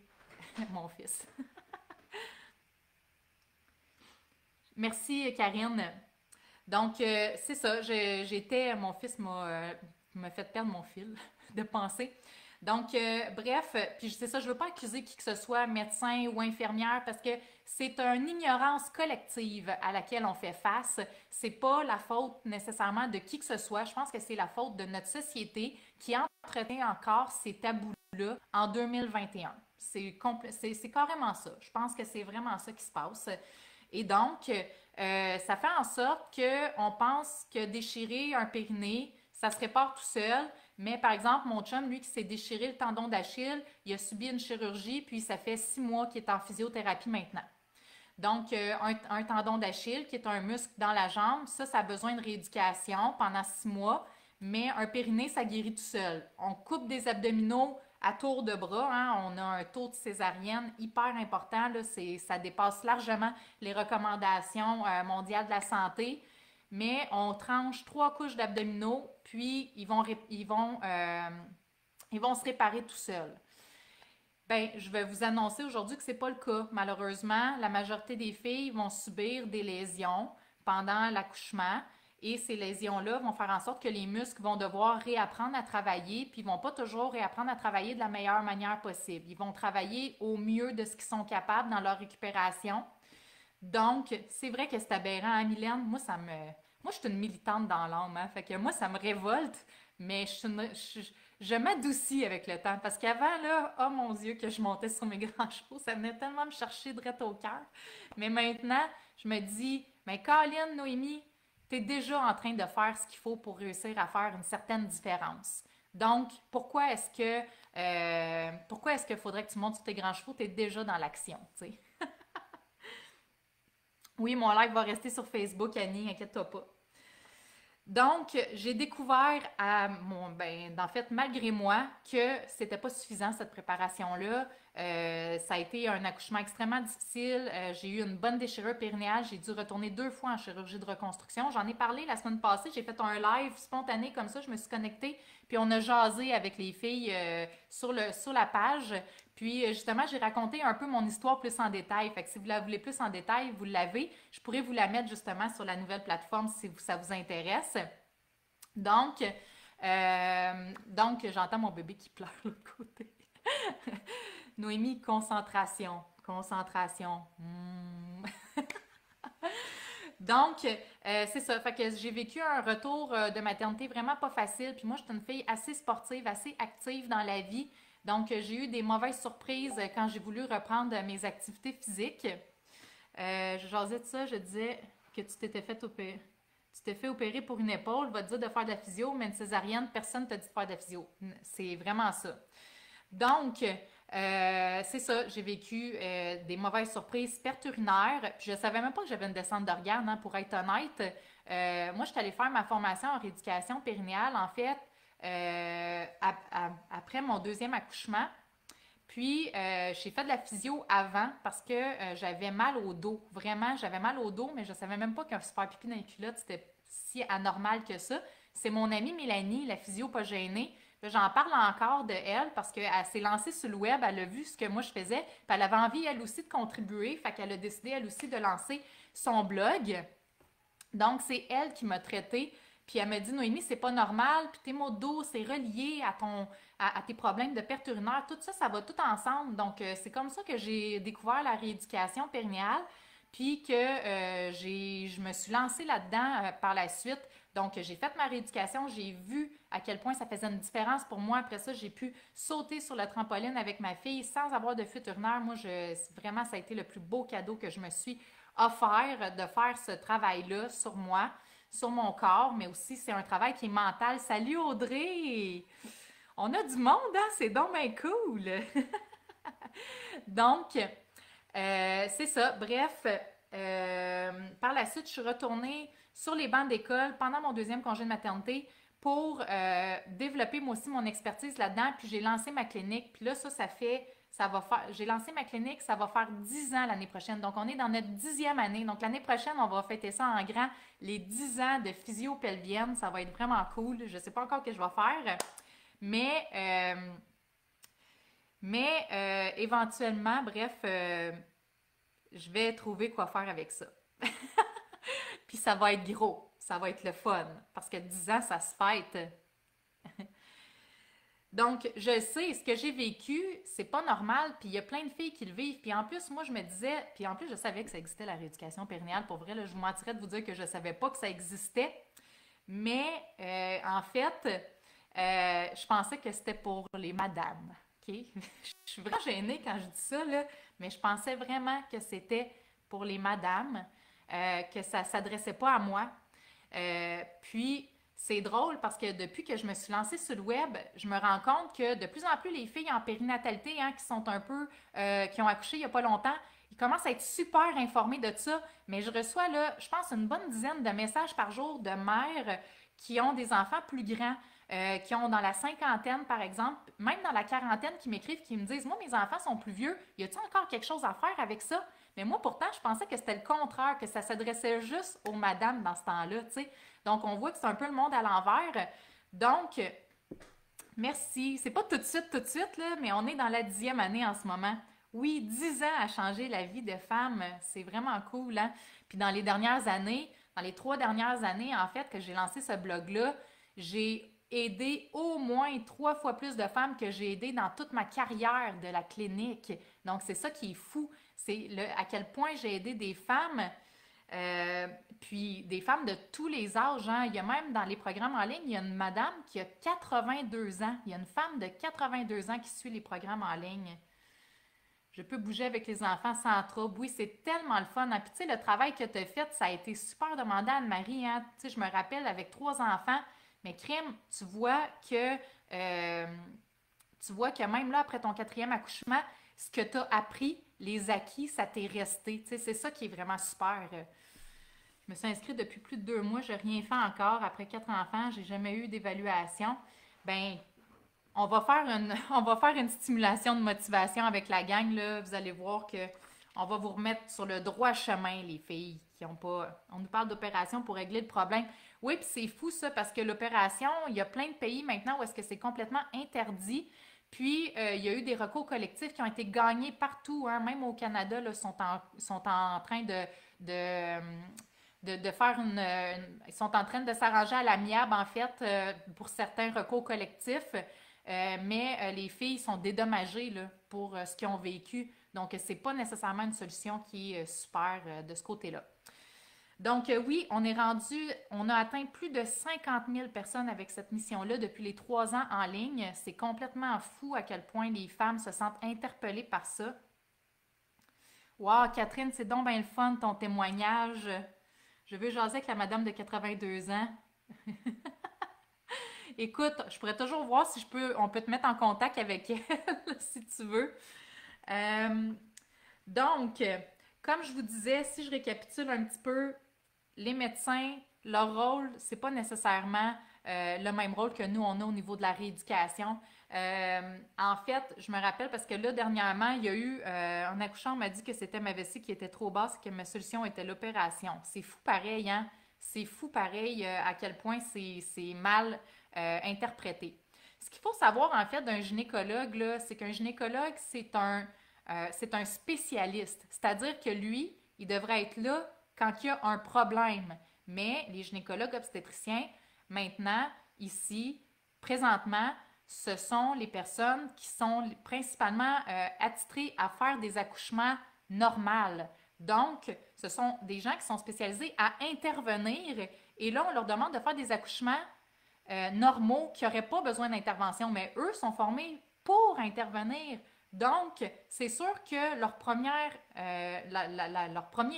mon fils. Merci, Karine. Donc, c'est ça. Mon fils m'a fait perdre mon fil de pensée. Donc, bref, puis c'est ça, je veux pas accuser qui que ce soit, médecin ou infirmière, parce que c'est une ignorance collective à laquelle on fait face. C'est pas la faute nécessairement de qui que ce soit. Je pense que c'est la faute de notre société qui entretient encore ces tabous-là en 2021. C'est carrément ça. Je pense que c'est vraiment ça qui se passe. Et donc, ça fait en sorte qu'on pense que déchirer un périnée, ça se répare tout seul. Mais par exemple, mon chum, lui, qui s'est déchiré le tendon d'Achille, il a subi une chirurgie, puis ça fait 6 mois qu'il est en physiothérapie maintenant. Donc, un tendon d'Achille, qui est un muscle dans la jambe, ça a besoin de rééducation pendant 6 mois, mais un périnée, ça guérit tout seul. On coupe des abdominaux à tour de bras, hein, on a un taux de césarienne hyper important, là, ça dépasse largement les recommandations mondiales de la santé, mais on tranche 3 couches d'abdominaux, puis ils vont se réparer tout seuls. Ben, je vais vous annoncer aujourd'hui que c'est pas le cas. Malheureusement, la majorité des filles vont subir des lésions pendant l'accouchement et ces lésions-là vont faire en sorte que les muscles vont devoir réapprendre à travailler, puis ils vont pas toujours réapprendre à travailler de la meilleure manière possible. Ils vont travailler au mieux de ce qu'ils sont capables dans leur récupération. Donc, c'est vrai que c'est aberrant, hein, Mylène? Moi, je suis une militante dans l'âme, hein, fait que moi, ça me révolte, mais je m'adoucis avec le temps. Parce qu'avant, là, oh mon Dieu, que je montais sur mes grands chevaux, ça venait tellement me chercher droit au cœur. Mais maintenant, je me dis, mais Colin, Noémie, t'es déjà en train de faire ce qu'il faut pour réussir à faire une certaine différence. Donc, pourquoi est-ce qu'il faudrait que tu montes sur tes grands chevaux? T'es déjà dans l'action, tu sais. Oui, mon live va rester sur Facebook, Annie, inquiète-toi pas. Donc, j'ai découvert en fait, malgré moi, que c'était pas suffisant cette préparation-là. Ça a été un accouchement extrêmement difficile. J'ai eu une bonne déchirure périnéale. J'ai dû retourner 2 fois en chirurgie de reconstruction. J'en ai parlé la semaine passée. J'ai fait un live spontané comme ça. Je me suis connectée, puis on a jasé avec les filles sur la page. Puis justement, j'ai raconté un peu mon histoire plus en détail. Fait que si vous la voulez plus en détail, vous l'avez. Je pourrais vous la mettre justement sur la nouvelle plateforme si ça vous intéresse. Donc, donc j'entends mon bébé qui pleure de l'autre côté. Noémie, concentration. Concentration. Donc, c'est ça. Fait que j'ai vécu un retour de maternité vraiment pas facile. Puis moi, je suis une fille assez sportive, assez active dans la vie. Donc, j'ai eu des mauvaises surprises quand j'ai voulu reprendre mes activités physiques. Je jasais de ça, je disais que tu t'es fait opérer pour une épaule, va te dire de faire de la physio, mais une césarienne, personne ne t'a dit de faire de la physio. C'est vraiment ça. Donc, c'est ça, j'ai vécu des mauvaises surprises, perte urinaire, puis je savais même pas que j'avais une descente d'organes, hein, pour être honnête. Moi, je suis allée faire ma formation en rééducation périnéale, en fait, après mon deuxième accouchement. Puis, j'ai fait de la physio avant parce que j'avais mal au dos. Vraiment, j'avais mal au dos, mais je savais même pas qu'un se faire pipi dans les culottes, c'était si anormal que ça. C'est mon amie Mélanie, la physio pas gênée. Là, j'en parle encore de elle parce qu'elle s'est lancée sur le web, elle a vu ce que moi je faisais, puis elle avait envie elle aussi de contribuer, fait qu'elle a décidé elle aussi de lancer son blog. Donc, c'est elle qui m'a traitée. Puis elle m'a dit, Noémie, c'est pas normal, puis tes maux de dos, c'est relié à tes problèmes de perte urinaire. Tout ça, ça va tout ensemble. Donc, c'est comme ça que j'ai découvert la rééducation périnéale, puis que je me suis lancée là-dedans par la suite. Donc, j'ai fait ma rééducation, j'ai vu à quel point ça faisait une différence pour moi. Après ça, j'ai pu sauter sur la trampoline avec ma fille sans avoir de fuite urinaire. Moi, vraiment, ça a été le plus beau cadeau que je me suis offert de faire ce travail-là sur moi, sur mon corps, mais aussi c'est un travail qui est mental. Salut Audrey! On a du monde, hein? C'est donc bien cool! Donc, c'est ça. Bref, par la suite, je suis retournée sur les bancs d'école pendant mon deuxième congé de maternité pour développer moi aussi mon expertise là-dedans. Puis j'ai lancé ma clinique. Puis là, j'ai lancé ma clinique, ça va faire 10 ans l'année prochaine. Donc, on est dans notre 10e année. Donc, l'année prochaine, on va fêter ça en grand, les 10 ans de physio pelvienne. Ça va être vraiment cool. Je ne sais pas encore ce que je vais faire, mais, éventuellement, bref, je vais trouver quoi faire avec ça. Puis ça va être gros. ça va être le fun, parce que 10 ans, ça se fête. Donc, je sais, ce que j'ai vécu, c'est pas normal, puis il y a plein de filles qui le vivent. Puis en plus, moi, je me disais, puis en plus, je savais que ça existait, la rééducation périnéale. Pour vrai, là, je vous mentirais de vous dire que je savais pas que ça existait. Mais en fait, je pensais que c'était pour les madames. OK? Je suis vraiment gênée quand je dis ça, là, mais je pensais vraiment que c'était pour les madames, que ça ne s'adressait pas à moi. Puis, c'est drôle parce que depuis que je me suis lancée sur le web, je me rends compte que de plus en plus les filles en périnatalité, hein, qui sont un peu, qui ont accouché il n'y a pas longtemps, ils commencent à être super informés de ça. Mais je reçois là, je pense, une bonne dizaine de messages par jour de mères qui ont des enfants plus grands, qui ont dans la cinquantaine, par exemple, même dans la quarantaine, qui m'écrivent, qui me disent, moi, mes enfants sont plus vieux, y a-t-il encore quelque chose à faire avec ça? Mais moi, pourtant, je pensais que c'était le contraire, que ça s'adressait juste aux madames dans ce temps-là, tu sais. Donc, on voit que c'est un peu le monde à l'envers. Donc, merci. C'est pas tout de suite, là, mais on est dans la 10e année en ce moment. Oui, 10 ans à changer la vie de femmes, c'est vraiment cool, hein? Puis dans les dernières années, dans les 3 dernières années, en fait, que j'ai lancé ce blog-là, j'ai aidé au moins 3 fois plus de femmes que j'ai aidé dans toute ma carrière de la clinique. Donc, c'est ça qui est fou. C'est à quel point j'ai aidé des femmes, euh, puis des femmes de tous les âges. Hein. Il y a même dans les programmes en ligne, il y a une madame qui a 82 ans. Il y a une femme de 82 ans qui suit les programmes en ligne. Je peux bouger avec les enfants sans trouble. Oui, c'est tellement le fun. Hein. Puis tu sais, le travail que tu as fait, ça a été super demandé à Anne-Marie. Hein. Tu sais, je me rappelle avec 3 enfants, mais crime, euh, tu vois que même là, après ton 4e accouchement, ce que tu as appris, les acquis, ça t'est resté. Tu sais, c'est ça qui est vraiment super. Je me suis inscrite depuis plus de 2 mois, je n'ai rien fait encore. Après 4 enfants, j'ai jamais eu d'évaluation. Ben, on va faire une stimulation de motivation avec la gang, là. Vous allez voir que on va vous remettre sur le droit chemin, les filles qui ont pas. On nous parle d'opération pour régler le problème. Oui, puis c'est fou ça, parce que l'opération, il y a plein de pays maintenant où est-ce que c'est complètement interdit. Puis, il y a eu des recours collectifs qui ont été gagnés partout, hein, même au Canada, là, sont en train de, de faire ils sont en train de s'arranger à l'amiable, en fait, pour certains recours collectifs. Mais les filles sont dédommagées là, pour ce qu'ils ont vécu. Donc, c'est pas nécessairement une solution qui est super de ce côté-là. Donc, oui, on a atteint plus de 50 000 personnes avec cette mission-là depuis les 3 ans en ligne. C'est complètement fou à quel point les femmes se sentent interpellées par ça. Wow, Catherine, c'est donc bien le fun ton témoignage. Je veux jaser avec la madame de 82 ans. Écoute, je pourrais toujours voir si on peut te mettre en contact avec elle, si tu veux. Euh, donc, comme je vous disais, si je récapitule un petit peu, les médecins, leur rôle, c'est pas nécessairement le même rôle que nous, on a au niveau de la rééducation. En fait, je me rappelle parce que là, dernièrement, il y a eu un accouchant m'a dit que c'était ma vessie qui était trop basse et que ma solution était l'opération. C'est fou pareil, hein? C'est fou pareil à quel point c'est mal interprété. Ce qu'il faut savoir en fait d'un gynécologue, là, c'est qu'un gynécologue, c'est un spécialiste. C'est-à-dire que lui, il devrait être là quand il y a un problème. Mais les gynécologues obstétriciens, maintenant, ici, présentement, ce sont les personnes qui sont principalement attitrées à faire des accouchements normaux. Donc, ce sont des gens qui sont spécialisés à intervenir et là, on leur demande de faire des accouchements normaux qui n'auraient pas besoin d'intervention, mais eux sont formés pour intervenir. Donc, c'est sûr que leur premier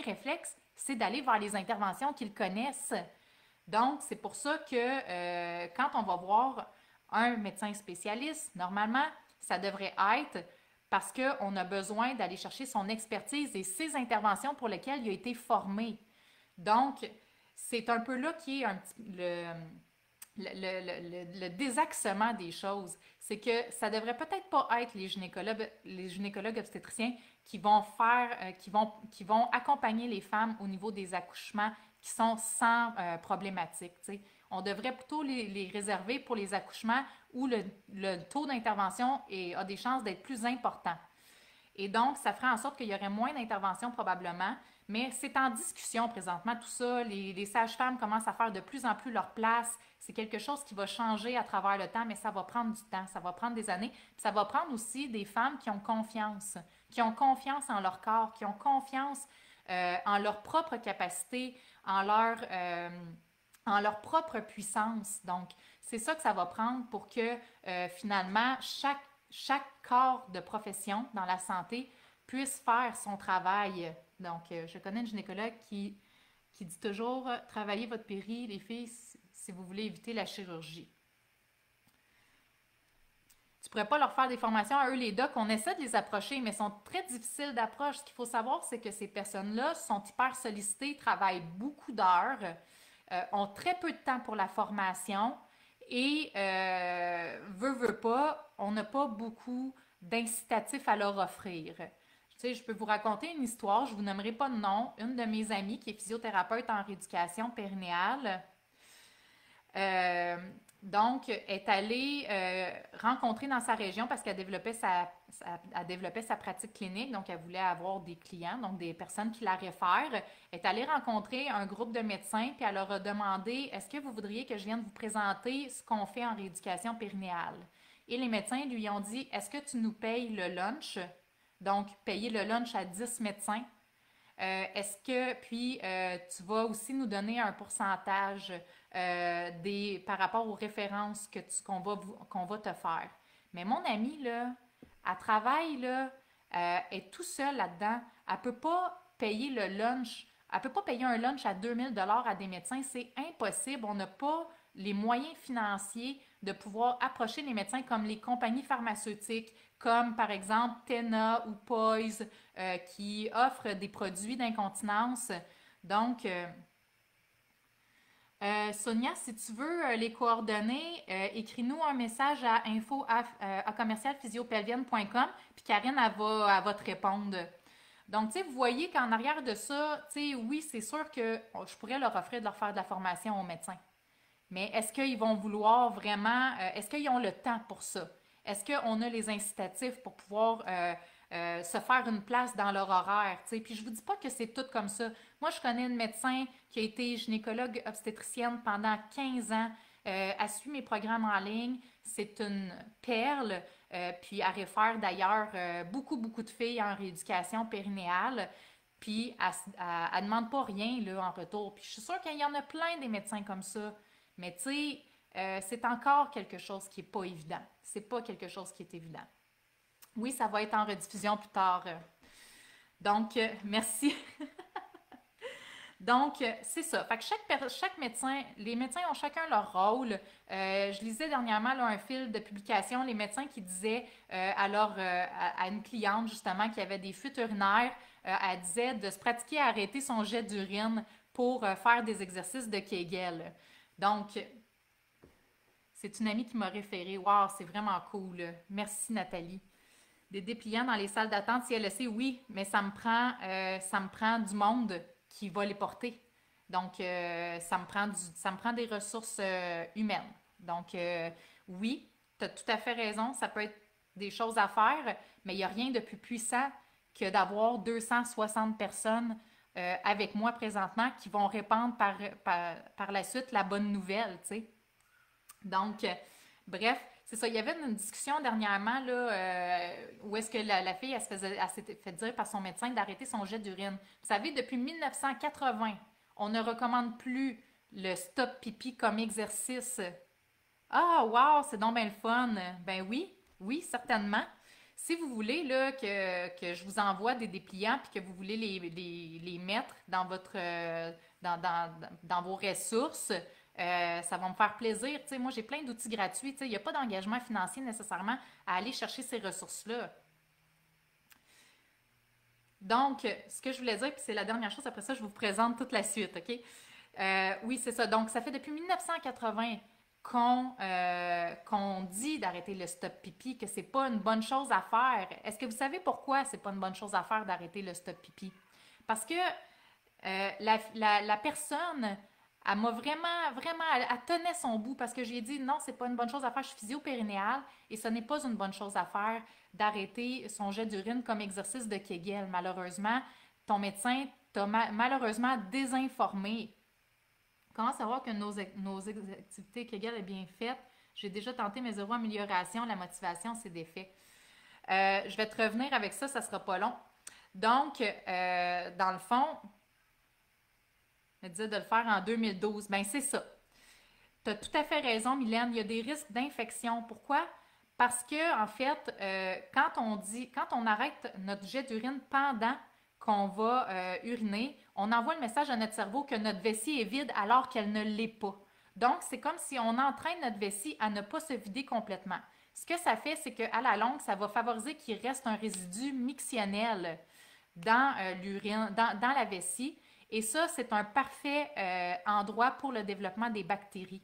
réflexe, c'est d'aller vers les interventions qu'ils connaissent. Donc, c'est pour ça que quand on va voir un médecin spécialiste, normalement, ça devrait être parce qu'on a besoin d'aller chercher son expertise et ses interventions pour lesquelles il a été formé. Donc, c'est un peu là qui est le désaxement des choses. C'est que ça devrait peut-être pas être les gynécologues obstétriciens qui vont qui vont accompagner les femmes au niveau des accouchements qui sont sans problématique. T'sais. On devrait plutôt les réserver pour les accouchements où le taux d'intervention a des chances d'être plus important. Et donc, ça ferait en sorte qu'il y aurait moins d'interventions probablement, mais c'est en discussion présentement tout ça. Les sages-femmes commencent à faire de plus en plus leur place. C'est quelque chose qui va changer à travers le temps, mais ça va prendre du temps, ça va prendre des années. Puis ça va prendre aussi des femmes qui ont confiance en leur corps, qui ont confiance en leur propre capacité, en leur propre puissance. Donc, c'est ça que ça va prendre pour que finalement chaque corps de profession dans la santé puisse faire son travail. Donc, je connais une gynécologue qui dit toujours travaillez votre péri, les filles, si vous voulez éviter la chirurgie. Tu pourrais pas leur faire des formations à eux, les docs. On essaie de les approcher, mais sont très difficiles d'approche. Ce qu'il faut savoir, c'est que ces personnes-là sont hyper sollicitées, travaillent beaucoup d'heures, ont très peu de temps pour la formation et, veut pas, on n'a pas beaucoup d'incitatifs à leur offrir. Tu sais, je peux vous raconter une histoire, je vous nommerai pas de nom. Une de mes amies qui est physiothérapeute en rééducation périnéale, euh, donc, est allée rencontrer dans sa région parce qu'elle développait sa pratique clinique, donc elle voulait avoir des clients, donc des personnes qui la réfèrent. Elle est allée rencontrer un groupe de médecins, puis elle leur a demandé, est-ce que vous voudriez que je vienne vous présenter ce qu'on fait en rééducation périnéale? Et les médecins lui ont dit, est-ce que tu nous payes le lunch? Donc, payer le lunch à 10 médecins. Est-ce que, puis, tu vas aussi nous donner un pourcentage par rapport aux références qu'on va te faire. Mais mon amie, là, elle travaille, là, est tout seule là-dedans. Elle ne peut pas payer le lunch. Elle ne peut pas payer un lunch à 2000 $ à des médecins. C'est impossible. On n'a pas les moyens financiers de pouvoir approcher les médecins comme les compagnies pharmaceutiques, comme par exemple Tena ou Poise, qui offrent des produits d'incontinence. Donc, Sonia, si tu veux les coordonnées, écris-nous un message à info@commercialphysiopelvienne.com, puis Karine, elle va te répondre. Donc, tu sais, vous voyez qu'en arrière de ça, tu sais, oui, c'est sûr que je pourrais leur offrir de leur faire de la formation aux médecins. Mais est-ce qu'ils vont vouloir vraiment, est-ce qu'ils ont le temps pour ça? Est-ce qu'on a les incitatifs pour pouvoir se faire une place dans leur horaire? T'sais? Puis je vous dis pas que c'est tout comme ça. Moi, je connais une médecin qui a été gynécologue obstétricienne pendant 15 ans, a suivi mes programmes en ligne. C'est une perle. Puis elle réfère d'ailleurs beaucoup de filles en rééducation périnéale. Puis elle demande pas rien là, en retour. Puis je suis sûre qu'il y en a plein des médecins comme ça. Mais tu sais, c'est encore quelque chose qui n'est pas évident. C'est pas quelque chose qui est évident. Oui, ça va être en rediffusion plus tard. Donc, merci. Donc, c'est ça. Fait que chaque médecin, les médecins ont chacun leur rôle. Je lisais dernièrement là, un fil de publication, les médecins qui disaient à une cliente justement qui avait des fuites urinaires, elle disait de se pratiquer à arrêter son jet d'urine pour faire des exercices de Kegel. Donc, c'est une amie qui m'a référé. Wow, c'est vraiment cool. Merci Nathalie. Des dépliants dans les salles d'attente CLSC, oui, mais ça me prend du monde qui va les porter. Donc, ça me prend des ressources humaines. Donc, oui, tu as tout à fait raison, ça peut être des choses à faire, mais il n'y a rien de plus puissant que d'avoir 260 personnes avec moi présentement qui vont répandre par la suite la bonne nouvelle, tu sais. Donc, bref, c'est ça. Il y avait une discussion dernièrement là, où est-ce que la fille, elle s'était fait dire par son médecin d'arrêter son jet d'urine. Vous savez, depuis 1980, on ne recommande plus le stop pipi comme exercice. Ah, wow, c'est donc bien le fun. Ben oui, oui, certainement. Si vous voulez là, que je vous envoie des dépliants puis que vous voulez les mettre dans dans vos ressources, ça va me faire plaisir. Tu sais, moi, j'ai plein d'outils gratuits. Tu sais, il n'y a pas d'engagement financier nécessairement à aller chercher ces ressources-là. Donc, ce que je voulais dire, puis c'est la dernière chose, après ça, je vous présente toute la suite, OK? Oui, c'est ça. Donc, ça fait depuis 1980 qu'on dit d'arrêter le stop pipi, que c'est pas une bonne chose à faire. Est-ce que vous savez pourquoi c'est pas une bonne chose à faire d'arrêter le stop pipi? Parce que la personne, elle m'a vraiment, elle tenait son bout parce que j'ai dit non, c'est pas une bonne chose à faire, je suis physio-périnéale et ce n'est pas une bonne chose à faire d'arrêter son jet d'urine comme exercice de Kegel. Malheureusement, ton médecin t'a malheureusement désinformé. Comment savoir que nos activités Kegel est bien faites? J'ai déjà tenté mes zéro amélioration, la motivation, c'est défait. Je vais te revenir avec ça, ça sera pas long. Donc, dans le fond, me disait de le faire en 2012. Ben c'est ça. Tu as tout à fait raison, Mylène. Il y a des risques d'infection. Pourquoi? Parce que, en fait, quand on arrête notre jet d'urine pendant qu'on va uriner, on envoie le message à notre cerveau que notre vessie est vide alors qu'elle ne l'est pas. Donc, c'est comme si on entraîne notre vessie à ne pas se vider complètement. Ce que ça fait, c'est qu'à la longue, ça va favoriser qu'il reste un résidu mictionnel dans l'urine, dans la vessie. Et ça, c'est un parfait endroit pour le développement des bactéries.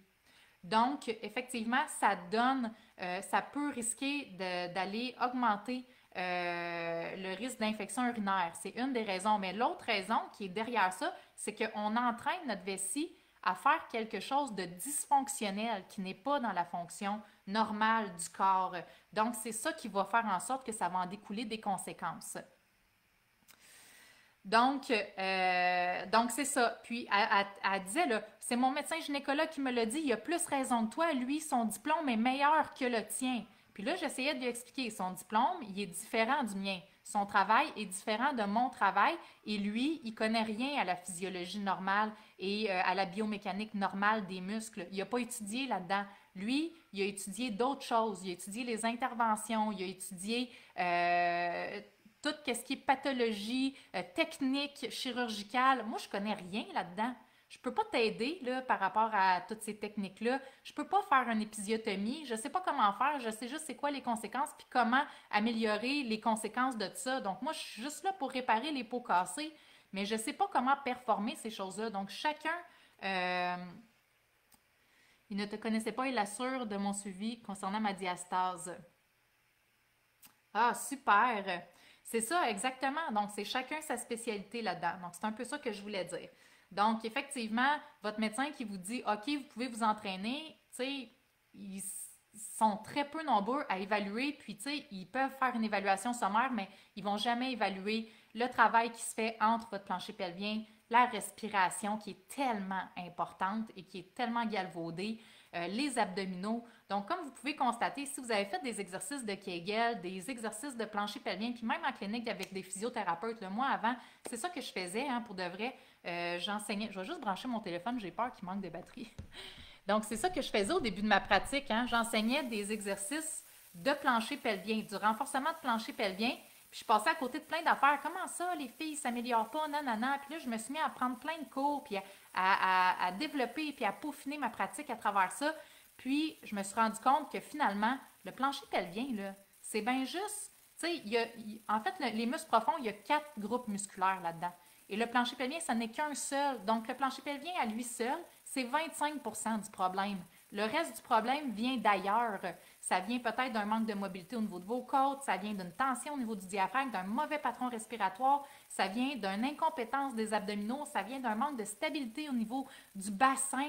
Donc, effectivement, ça peut risquer d'aller augmenter le risque d'infection urinaire. C'est une des raisons. Mais l'autre raison qui est derrière ça, c'est qu'on entraîne notre vessie à faire quelque chose de dysfonctionnel qui n'est pas dans la fonction normale du corps. Donc, c'est ça qui va faire en sorte que ça va en découler des conséquences. Donc c'est ça. Puis, elle disait, là, c'est mon médecin gynécologue qui me l'a dit, il a plus raison que toi. Lui, son diplôme est meilleur que le tien. Puis là, j'essayais de lui expliquer, son diplôme, il est différent du mien. Son travail est différent de mon travail. Et lui, il connaît rien à la physiologie normale et à la biomécanique normale des muscles. Il n'a pas étudié là-dedans. Lui, il a étudié d'autres choses. Il a étudié les interventions, il a étudié tout ce qui est pathologie, technique, chirurgicale. Moi, je connais rien là-dedans. Je peux pas t'aider là, par rapport à toutes ces techniques-là. Je peux pas faire une épisiotomie. Je sais pas comment faire. Je sais juste c'est quoi les conséquences puis comment améliorer les conséquences de ça. Donc, moi, je suis juste là pour réparer les pots cassés, mais je sais pas comment performer ces choses-là. Donc, chacun... il ne te connaissait pas, il assure de mon suivi concernant ma diastase. Ah, super! C'est ça, exactement. Donc, c'est chacun sa spécialité là-dedans. Donc, c'est un peu ça que je voulais dire. Donc, effectivement, votre médecin qui vous dit, OK, vous pouvez vous entraîner, tu sais, ils sont très peu nombreux à évaluer, puis, tu sais, ils peuvent faire une évaluation sommaire, mais ils vont jamais évaluer le travail qui se fait entre votre plancher pelvien, la respiration qui est tellement importante et qui est tellement galvaudée, les abdominaux. Donc, comme vous pouvez constater, si vous avez fait des exercices de Kegel, des exercices de plancher pelvien, puis même en clinique avec des physiothérapeutes, le mois avant, c'est ça que je faisais, hein, pour de vrai. J'enseignais, je vais juste brancher mon téléphone, j'ai peur qu'il manque de batterie. Donc, c'est ça que je faisais au début de ma pratique, hein. J'enseignais des exercices de plancher pelvien, du renforcement de plancher pelvien, puis je passais à côté de plein d'affaires. Comment ça, les filles ne s'améliorent pas, nanana. Puis là, je me suis mis à prendre plein de cours, puis à développer, puis à peaufiner ma pratique à travers ça. Puis, je me suis rendu compte que finalement, le plancher pelvien, là, c'est bien juste. Tu sais, en fait, les muscles profonds, il y a 4 groupes musculaires là-dedans. Et le plancher pelvien, ça n'est qu'un seul. Donc, le plancher pelvien à lui seul, c'est 25% du problème. Le reste du problème vient d'ailleurs. Ça vient peut-être d'un manque de mobilité au niveau de vos côtes, ça vient d'une tension au niveau du diaphragme, d'un mauvais patron respiratoire, ça vient d'une incompétence des abdominaux, ça vient d'un manque de stabilité au niveau du bassin,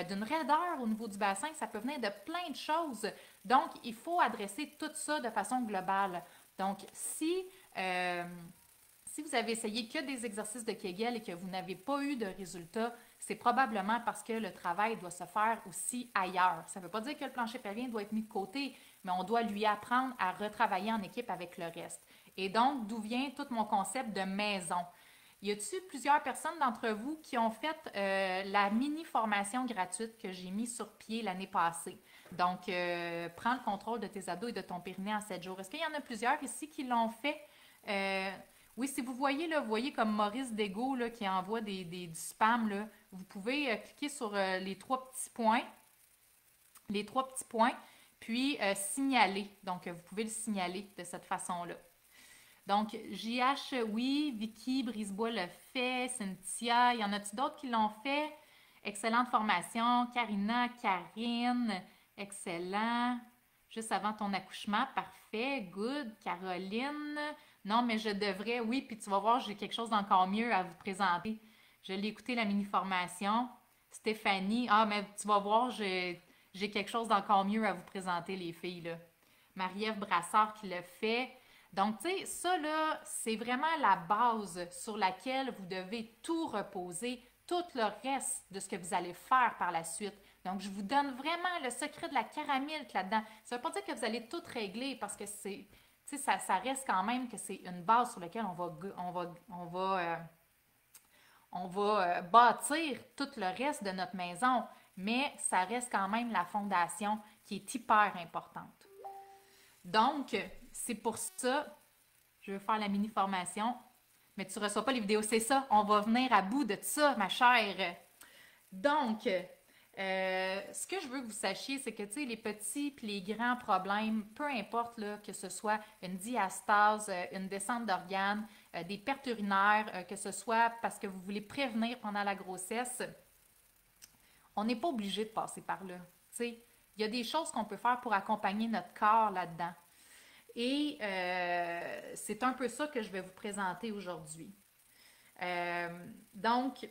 d'une raideur au niveau du bassin, ça peut venir de plein de choses. Donc, il faut adresser tout ça de façon globale. Donc, si vous avez essayé que des exercices de Kegel et que vous n'avez pas eu de résultats, c'est probablement parce que le travail doit se faire aussi ailleurs. Ça ne veut pas dire que le plancher pelvien doit être mis de côté, mais on doit lui apprendre à retravailler en équipe avec le reste. Et donc, d'où vient tout mon concept de maison? Y a-t-il plusieurs personnes d'entre vous qui ont fait la mini-formation gratuite que j'ai mise sur pied l'année passée? Donc, prends le contrôle de tes abdos et de ton périnée en 7 jours. Est-ce qu'il y en a plusieurs ici qui l'ont fait? Oui, si vous voyez, là, vous voyez comme Maurice Degault là, qui envoie du spam, là, vous pouvez cliquer sur les 3 petits points. Les 3 petits points, puis signaler. Donc, vous pouvez le signaler de cette façon-là. Donc, JH, oui, Vicky Brisebois le fait, Cynthia, il y en a-tu d'autres qui l'ont fait? Excellente formation, Karina, Karine, excellent. Juste avant ton accouchement, parfait, good. Caroline, non, mais je devrais, oui, puis tu vas voir, j'ai quelque chose d'encore mieux à vous présenter. Je l'ai écouté, la mini-formation. Stéphanie, ah, mais tu vas voir, j'ai quelque chose d'encore mieux à vous présenter, les filles, là. Marie-Ève Brassard qui le fait. Donc, tu sais, ça, là, c'est vraiment la base sur laquelle vous devez tout reposer, tout le reste de ce que vous allez faire par la suite. Donc, je vous donne vraiment le secret de la caramilk là-dedans. Ça ne veut pas dire que vous allez tout régler parce que c'est, tu sais, ça reste quand même que c'est une base sur laquelle on va bâtir tout le reste de notre maison, mais ça reste quand même la fondation qui est hyper importante. Donc, c'est pour ça, je veux faire la mini-formation, mais tu ne reçois pas les vidéos, c'est ça, on va venir à bout de ça, ma chère. Donc, ce que je veux que vous sachiez, c'est que, tu sais, les petits et les grands problèmes, peu importe là, que ce soit une diastase, une descente d'organes, des pertes urinaires, que ce soit parce que vous voulez prévenir pendant la grossesse, on n'est pas obligé de passer par là. Tu sais, il y a des choses qu'on peut faire pour accompagner notre corps là-dedans. Et c'est un peu ça que je vais vous présenter aujourd'hui. Donc,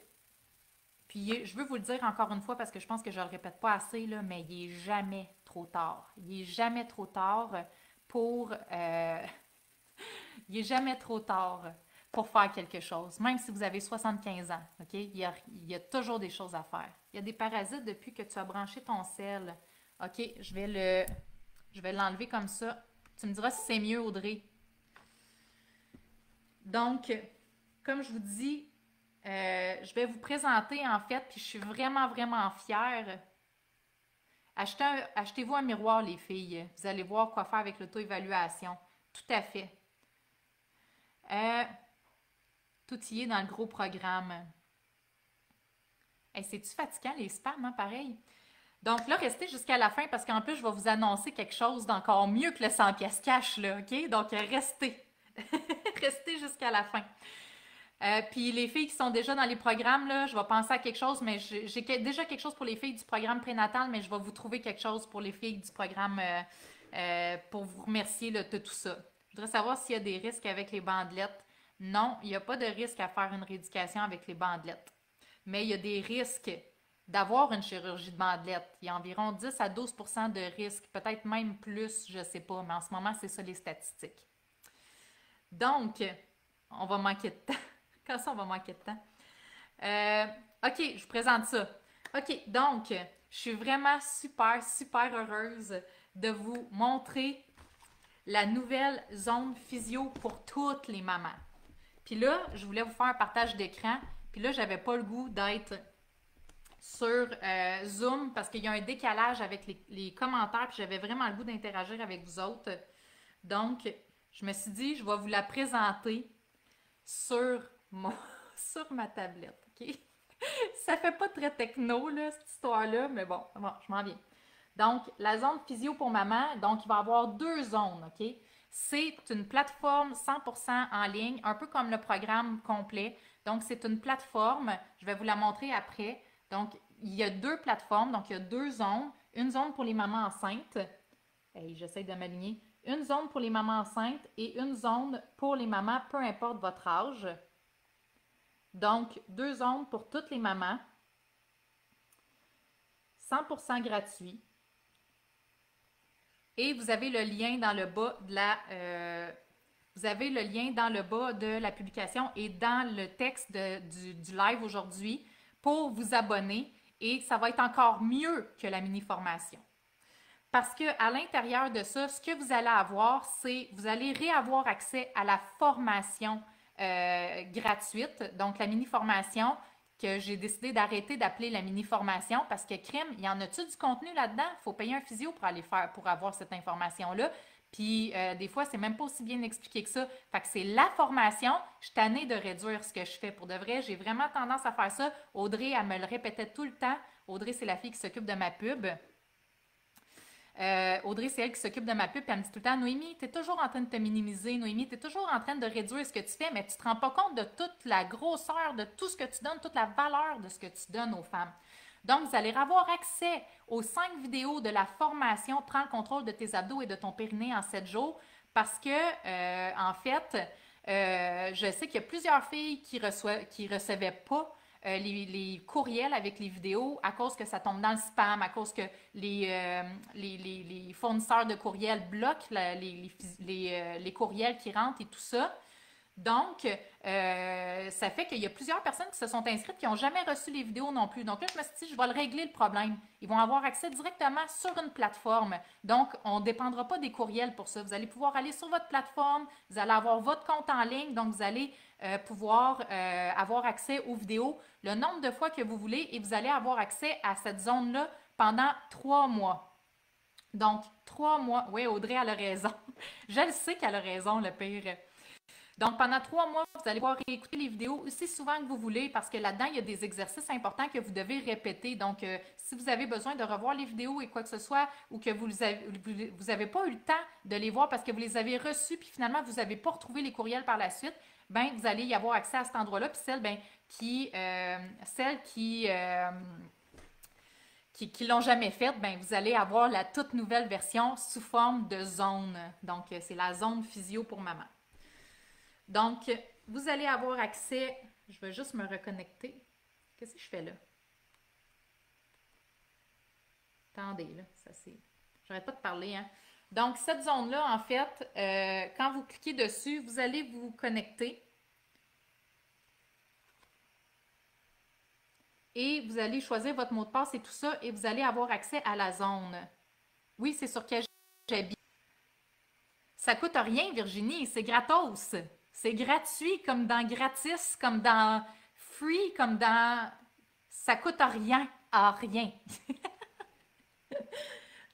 puis je veux vous le dire encore une fois parce que je pense que je ne le répète pas assez, là, mais il n'est jamais trop tard. Il n'est jamais trop tard pour... il est jamais trop tard pour faire quelque chose, même si vous avez 75 ans. OK? Il y a toujours des choses à faire. Il y a des parasites depuis que tu as branché ton sel. OK, je vais l'enlever comme ça. Tu me diras si c'est mieux, Audrey. Donc, comme je vous dis, je vais vous présenter en fait, puis je suis vraiment, vraiment fière. Achetez-vous un miroir, les filles. Vous allez voir quoi faire avec l'auto-évaluation. Tout à fait. Tout y est dans le gros programme. Hey, c'est-tu fatigant, les spams, hein, pareil? Donc là, restez jusqu'à la fin parce qu'en plus, je vais vous annoncer quelque chose d'encore mieux que le 100 pièces cash, là, OK? Donc, restez. Restez jusqu'à la fin. Puis les filles qui sont déjà dans les programmes, là, je vais penser à quelque chose, mais j'ai déjà quelque chose pour les filles du programme prénatal, mais je vais vous trouver quelque chose pour les filles du programme pour vous remercier là, de tout ça. Je voudrais savoir s'il y a des risques avec les bandelettes. Non, il n'y a pas de risque à faire une rééducation avec les bandelettes. Mais il y a des risques d'avoir une chirurgie de bandelette. Il y a environ 10 à 12 de risque, peut-être même plus, je ne sais pas, mais en ce moment, c'est ça les statistiques. Donc, on va manquer de temps. Quand ça, on va manquer de temps? OK, je vous présente ça. OK, donc, je suis vraiment super, super heureuse de vous montrer la nouvelle zone physio pour toutes les mamans. Puis là, je voulais vous faire un partage d'écran. Puis là, j'avais pas le goût d'être sur Zoom parce qu'il y a un décalage avec les commentaires. Puis j'avais vraiment le goût d'interagir avec vous autres. Donc, je me suis dit, je vais vous la présenter sur ma tablette, OK? Ça fait pas très techno, là, cette histoire-là, mais bon, je m'en viens. Donc, la zone physio pour maman, donc il va y avoir deux zones, OK? C'est une plateforme 100% en ligne, un peu comme le programme complet. Donc, c'est une plateforme, je vais vous la montrer après. Donc, il y a deux plateformes, donc il y a deux zones. Une zone pour les mamans enceintes. Hey, j'essaie de m'aligner. Une zone pour les mamans enceintes et une zone pour les mamans, peu importe votre âge. Donc, deux zones pour toutes les mamans. 100% gratuit. Et vous avez le lien dans le bas de la publication et dans le texte du live aujourd'hui pour vous abonner. Et ça va être encore mieux que la mini-formation. Parce qu'à l'intérieur de ça, ce que vous allez avoir, c'est vous allez réavoir accès à la formation gratuite, donc la mini-formation que j'ai décidé d'arrêter d'appeler la mini-formation parce que crime, il y en a-tu du contenu là-dedans? Il faut payer un physio pour avoir cette information-là. Puis des fois, c'est même pas aussi bien expliqué que ça. Fait que c'est la formation. Je suis tannée de réduire ce que je fais pour de vrai. J'ai vraiment tendance à faire ça. Audrey, elle me le répétait tout le temps. Audrey, c'est la fille qui s'occupe de ma pub. Audrey, c'est elle qui s'occupe de ma pub, puis elle me dit tout le temps, Noémie, tu es toujours en train de te minimiser, Noémie, tu es toujours en train de réduire ce que tu fais, mais tu ne te rends pas compte de toute la grosseur, de tout ce que tu donnes, toute la valeur de ce que tu donnes aux femmes. Donc, vous allez avoir accès aux 5 vidéos de la formation Prends le contrôle de tes abdos et de ton périnée en 7 jours, parce que, en fait, je sais qu'il y a plusieurs filles qui ne recevaient pas les courriels avec les vidéos à cause que ça tombe dans le spam, à cause que les fournisseurs de courriels bloquent les courriels qui rentrent et tout ça. Donc, ça fait qu'il y a plusieurs personnes qui se sont inscrites qui n'ont jamais reçu les vidéos non plus. Donc là, je me suis dit, je vais le régler le problème. Ils vont avoir accès directement sur une plateforme. Donc, on ne dépendra pas des courriels pour ça. Vous allez pouvoir aller sur votre plateforme, vous allez avoir votre compte en ligne, donc vous allez pouvoir avoir accès aux vidéos le nombre de fois que vous voulez et vous allez avoir accès à cette zone-là pendant 3 mois. Donc, 3 mois. Oui, Audrey, elle a raison. Je le sais qu'elle a raison, le pire. Donc, pendant 3 mois, vous allez pouvoir réécouter les vidéos aussi souvent que vous voulez parce que là-dedans, il y a des exercices importants que vous devez répéter. Donc, si vous avez besoin de revoir les vidéos et quoi que ce soit ou que vous avez pas eu le temps de les voir parce que vous les avez reçus puis finalement, vous n'avez pas retrouvé les courriels par la suite, ben vous allez y avoir accès à cet endroit-là. Puis celles qui l'ont jamais faite, ben vous allez avoir la toute nouvelle version sous forme de zone. Donc, c'est la zone physio pour maman. Donc, vous allez avoir accès, je vais juste me reconnecter. Qu'est-ce que je fais là? Attendez, là, ça c'est... J'arrête pas de parler, hein? Donc, cette zone-là, en fait, quand vous cliquez dessus, vous allez vous connecter. Et vous allez choisir votre mot de passe et tout ça, et vous allez avoir accès à la zone. Oui, c'est sur quel j'habite. Ça coûte rien, Virginie, c'est gratos. C'est gratuit, comme dans gratis, comme dans free, comme dans... Ça coûte rien à rien.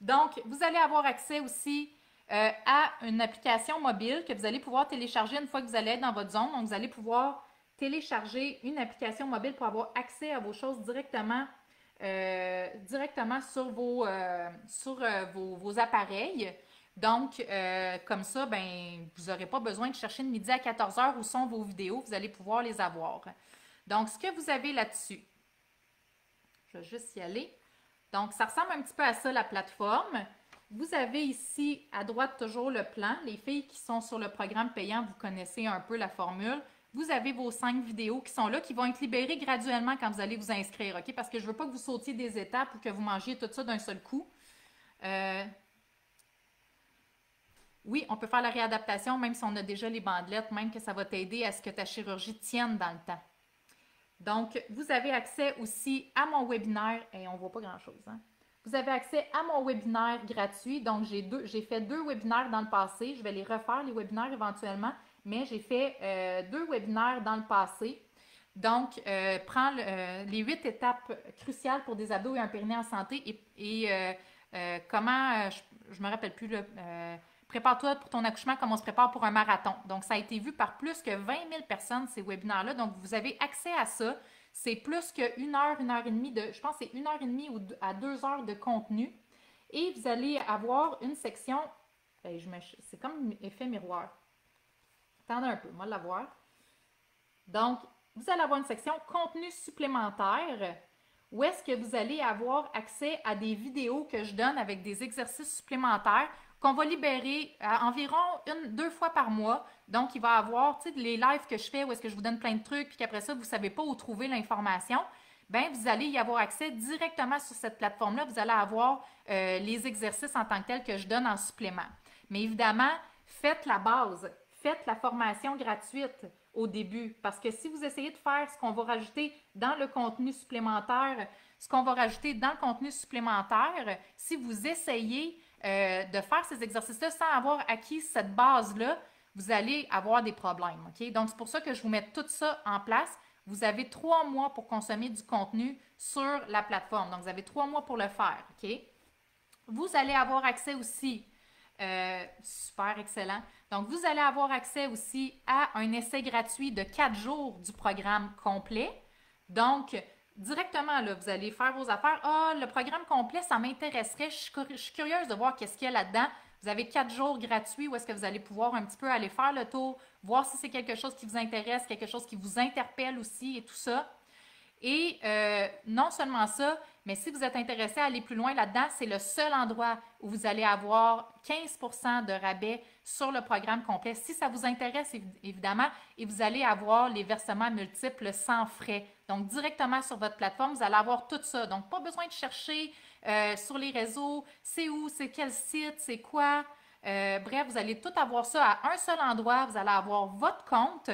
Donc, vous allez avoir accès aussi à une application mobile que vous allez pouvoir télécharger une fois que vous allez être dans votre zone. Donc, vous allez pouvoir télécharger une application mobile pour avoir accès à vos choses directement sur vos appareils. Donc, comme ça, ben, vous n'aurez pas besoin de chercher de midi à 14 heures où sont vos vidéos. Vous allez pouvoir les avoir. Donc, ce que vous avez là-dessus, je vais juste y aller. Donc, ça ressemble un petit peu à ça, la plateforme. Vous avez ici, à droite, toujours le plan. Les filles qui sont sur le programme payant, vous connaissez un peu la formule. Vous avez vos 5 vidéos qui sont là, qui vont être libérées graduellement quand vous allez vous inscrire, OK? Parce que je ne veux pas que vous sautiez des étapes ou que vous mangiez tout ça d'un seul coup. Oui, on peut faire la réadaptation, même si on a déjà les bandelettes, même que ça va t'aider à ce que ta chirurgie tienne dans le temps. Donc, vous avez accès aussi à mon webinaire, et on ne voit pas grand-chose, hein? Vous avez accès à mon webinaire gratuit. Donc, j'ai fait 2 webinaires dans le passé. Je vais les refaire, les webinaires éventuellement, mais j'ai fait 2 webinaires dans le passé. Donc, prends les 8 étapes cruciales pour des ados et un périnée en santé et comment, je ne me rappelle plus, prépare-toi pour ton accouchement comme on se prépare pour un marathon. Donc, ça a été vu par plus que 20 000 personnes, ces webinaires-là. Donc, vous avez accès à ça. C'est plus qu'une heure, 1h30 je pense que c'est 1h30 ou à 2 heures de contenu. Et vous allez avoir une section, c'est comme effet miroir. Attendez un peu, on va l'avoir. Donc, vous allez avoir une section contenu supplémentaire où est-ce que vous allez avoir accès à des vidéos que je donne avec des exercices supplémentaires qu'on va libérer environ 2 fois par mois. Donc, il va y avoir, tu sais, les lives que je fais où est-ce que je vous donne plein de trucs, puis qu'après ça, vous ne savez pas où trouver l'information. Bien, vous allez y avoir accès directement sur cette plateforme-là. Vous allez avoir les exercices en tant que tels que je donne en supplément. Mais évidemment, faites la base. Faites la formation gratuite au début. Parce que si vous essayez de faire ce qu'on va rajouter dans le contenu supplémentaire, si vous essayez de faire ces exercices-là sans avoir acquis cette base-là, vous allez avoir des problèmes. OK? Donc, c'est pour ça que je vous mets tout ça en place. Vous avez 3 mois pour consommer du contenu sur la plateforme. Donc, vous avez 3 mois pour le faire. OK? Vous allez avoir accès aussi, super excellent. Donc, vous allez avoir accès aussi à un essai gratuit de 4 jours du programme complet. Donc, directement, là, vous allez faire vos affaires. Ah, le programme complet, ça m'intéresserait. Je suis curieuse de voir qu'est-ce qu'il y a là-dedans. Vous avez 4 jours gratuits où est-ce que vous allez pouvoir un petit peu aller faire le tour, voir si c'est quelque chose qui vous intéresse, quelque chose qui vous interpelle aussi et tout ça. Et non seulement ça, mais si vous êtes intéressé à aller plus loin là-dedans, c'est le seul endroit où vous allez avoir 15% de rabais sur le programme complet. Si ça vous intéresse, évidemment, et vous allez avoir les versements multiples sans frais. Donc, directement sur votre plateforme, vous allez avoir tout ça. Donc, pas besoin de chercher sur les réseaux, c'est où, c'est quel site, c'est quoi. Bref, vous allez tout avoir ça à un seul endroit. Vous allez avoir votre compte.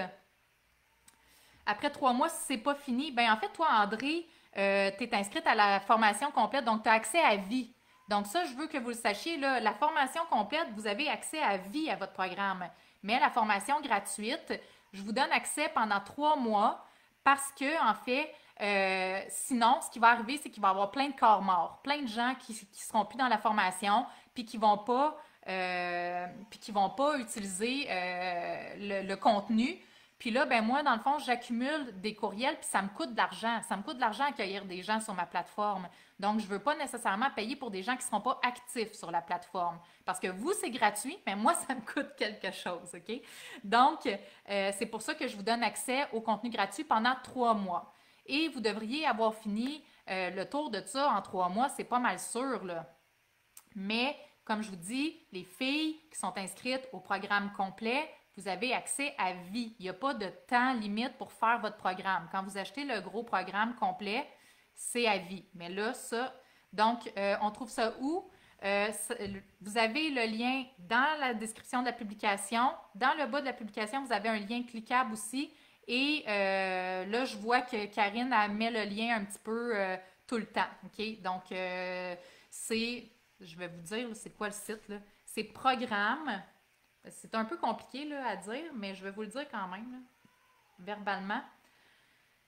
Après 3 mois, si c'est pas fini, ben en fait, toi, André, tu es inscrite à la formation complète, donc tu as accès à vie. Donc ça, je veux que vous le sachiez, là, la formation complète, vous avez accès à vie à votre programme. Mais la formation gratuite, je vous donne accès pendant 3 mois parce que, en fait, sinon, ce qui va arriver, c'est qu'il va y avoir plein de corps morts, plein de gens qui ne seront plus dans la formation, puis qui vont pas utiliser le contenu. Puis là, ben moi, dans le fond, j'accumule des courriels, puis ça me coûte de l'argent. Ça me coûte de l'argent accueillir des gens sur ma plateforme. Donc, je ne veux pas nécessairement payer pour des gens qui ne seront pas actifs sur la plateforme. Parce que vous, c'est gratuit, mais moi, ça me coûte quelque chose, OK? Donc, c'est pour ça que je vous donne accès au contenu gratuit pendant 3 mois. Et vous devriez avoir fini le tour de ça en 3 mois, c'est pas mal sûr, là. Mais, comme je vous dis, les filles qui sont inscrites au programme complet, vous avez accès à vie. Il n'y a pas de temps limite pour faire votre programme. Quand vous achetez le gros programme complet, c'est à vie. Mais là, ça, donc, on trouve ça où? Vous avez le lien dans la description de la publication. Dans le bas de la publication, vous avez un lien cliquable aussi. Et là, je vois que Karine elle met le lien un petit peu tout le temps. OK? Donc, je vais vous dire, c'est quoi le site, là? C'est programme. C'est un peu compliqué là, à dire, mais je vais vous le dire quand même, là, verbalement.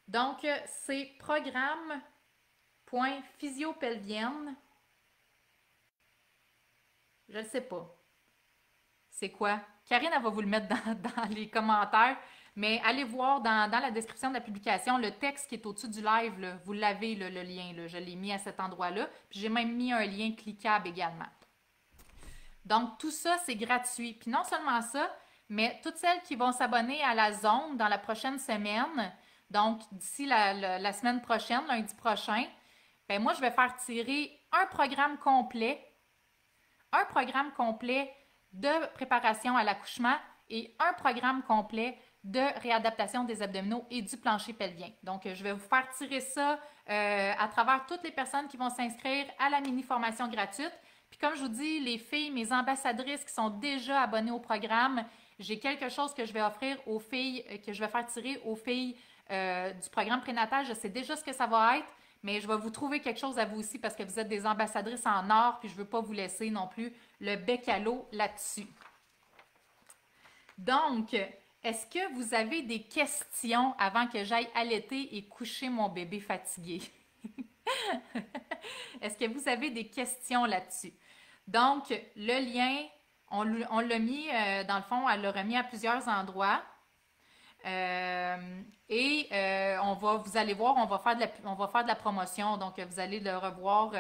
Donc, c'est programme.physiopelvienne. Je ne sais pas. C'est quoi? Karine, elle va vous le mettre dans les commentaires. Mais allez voir dans la description de la publication, le texte qui est au-dessus du live, là, vous l'avez, le lien. Là, je l'ai mis à cet endroit-là. Puis j'ai même mis un lien cliquable également. Donc, tout ça, c'est gratuit. Puis non seulement ça, mais toutes celles qui vont s'abonner à la zone dans la prochaine semaine, donc d'ici la semaine prochaine, lundi prochain, ben moi, je vais faire tirer un programme complet de préparation à l'accouchement et un programme complet de réadaptation des abdominaux et du plancher pelvien. Donc, je vais vous faire tirer ça à travers toutes les personnes qui vont s'inscrire à la mini-formation gratuite. Puis comme je vous dis, les filles, mes ambassadrices qui sont déjà abonnées au programme, j'ai quelque chose que je vais offrir aux filles, que je vais faire tirer aux filles du programme prénatal. Je sais déjà ce que ça va être, mais je vais vous trouver quelque chose à vous aussi parce que vous êtes des ambassadrices en or, puis je ne veux pas vous laisser non plus le bec à l'eau là-dessus. Donc, est-ce que vous avez des questions avant que j'aille allaiter et coucher mon bébé fatigué? Est-ce que vous avez des questions là-dessus? Donc, le lien, on l'a mis, dans le fond, elle l'a remis à plusieurs endroits. Vous allez voir, on va faire de la promotion. Donc, vous allez le revoir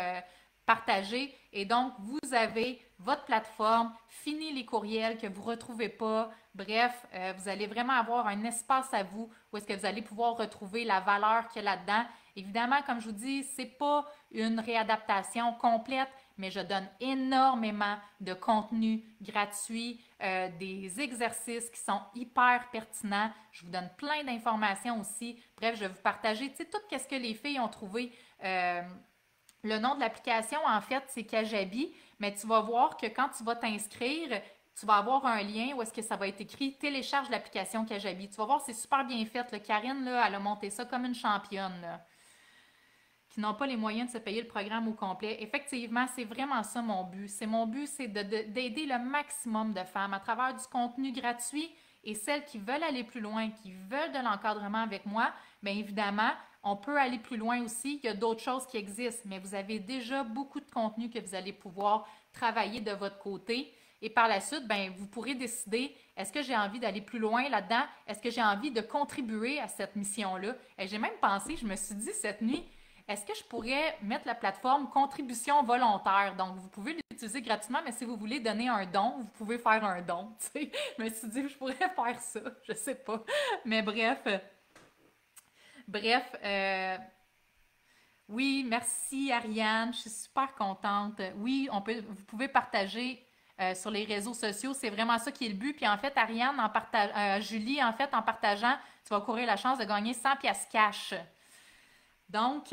partager. Et donc, vous avez votre plateforme, fini les courriels que vous ne retrouvez pas. Bref, vous allez vraiment avoir un espace à vous où est-ce que vous allez pouvoir retrouver la valeur qu'il y a là-dedans. Évidemment, comme je vous dis, ce n'est pas une réadaptation complète, mais je donne énormément de contenu gratuit, des exercices qui sont hyper pertinents. Je vous donne plein d'informations aussi. Bref, je vais vous partager tout ce que les filles ont trouvé. Le nom de l'application, en fait, c'est Kajabi, mais tu vas voir que quand tu vas t'inscrire, tu vas avoir un lien où est-ce que ça va être écrit « Télécharge l'application Kajabi ». Tu vas voir, c'est super bien fait. Là. Karine, là, elle a monté ça comme une championne. Là, qui n'ont pas les moyens de se payer le programme au complet. Effectivement, c'est vraiment ça mon but. Mon but, c'est d'aider le maximum de femmes à travers du contenu gratuit et celles qui veulent aller plus loin, qui veulent de l'encadrement avec moi, bien évidemment, on peut aller plus loin aussi. Il y a d'autres choses qui existent, mais vous avez déjà beaucoup de contenu que vous allez pouvoir travailler de votre côté. Et par la suite, bien, vous pourrez décider, est-ce que j'ai envie d'aller plus loin là-dedans? Est-ce que j'ai envie de contribuer à cette mission-là? Et j'ai même pensé, je me suis dit cette nuit, est-ce que je pourrais mettre la plateforme contribution volontaire? Donc, vous pouvez l'utiliser gratuitement, mais si vous voulez donner un don, vous pouvez faire un don. Je me suis dit, je pourrais faire ça. Je sais pas. Mais bref. Bref, oui, merci Ariane, je suis super contente. Oui, vous pouvez partager sur les réseaux sociaux, c'est vraiment ça qui est le but. Puis en fait, Ariane, Julie, en fait, en partageant, tu vas courir la chance de gagner 100 pièces cash. Donc,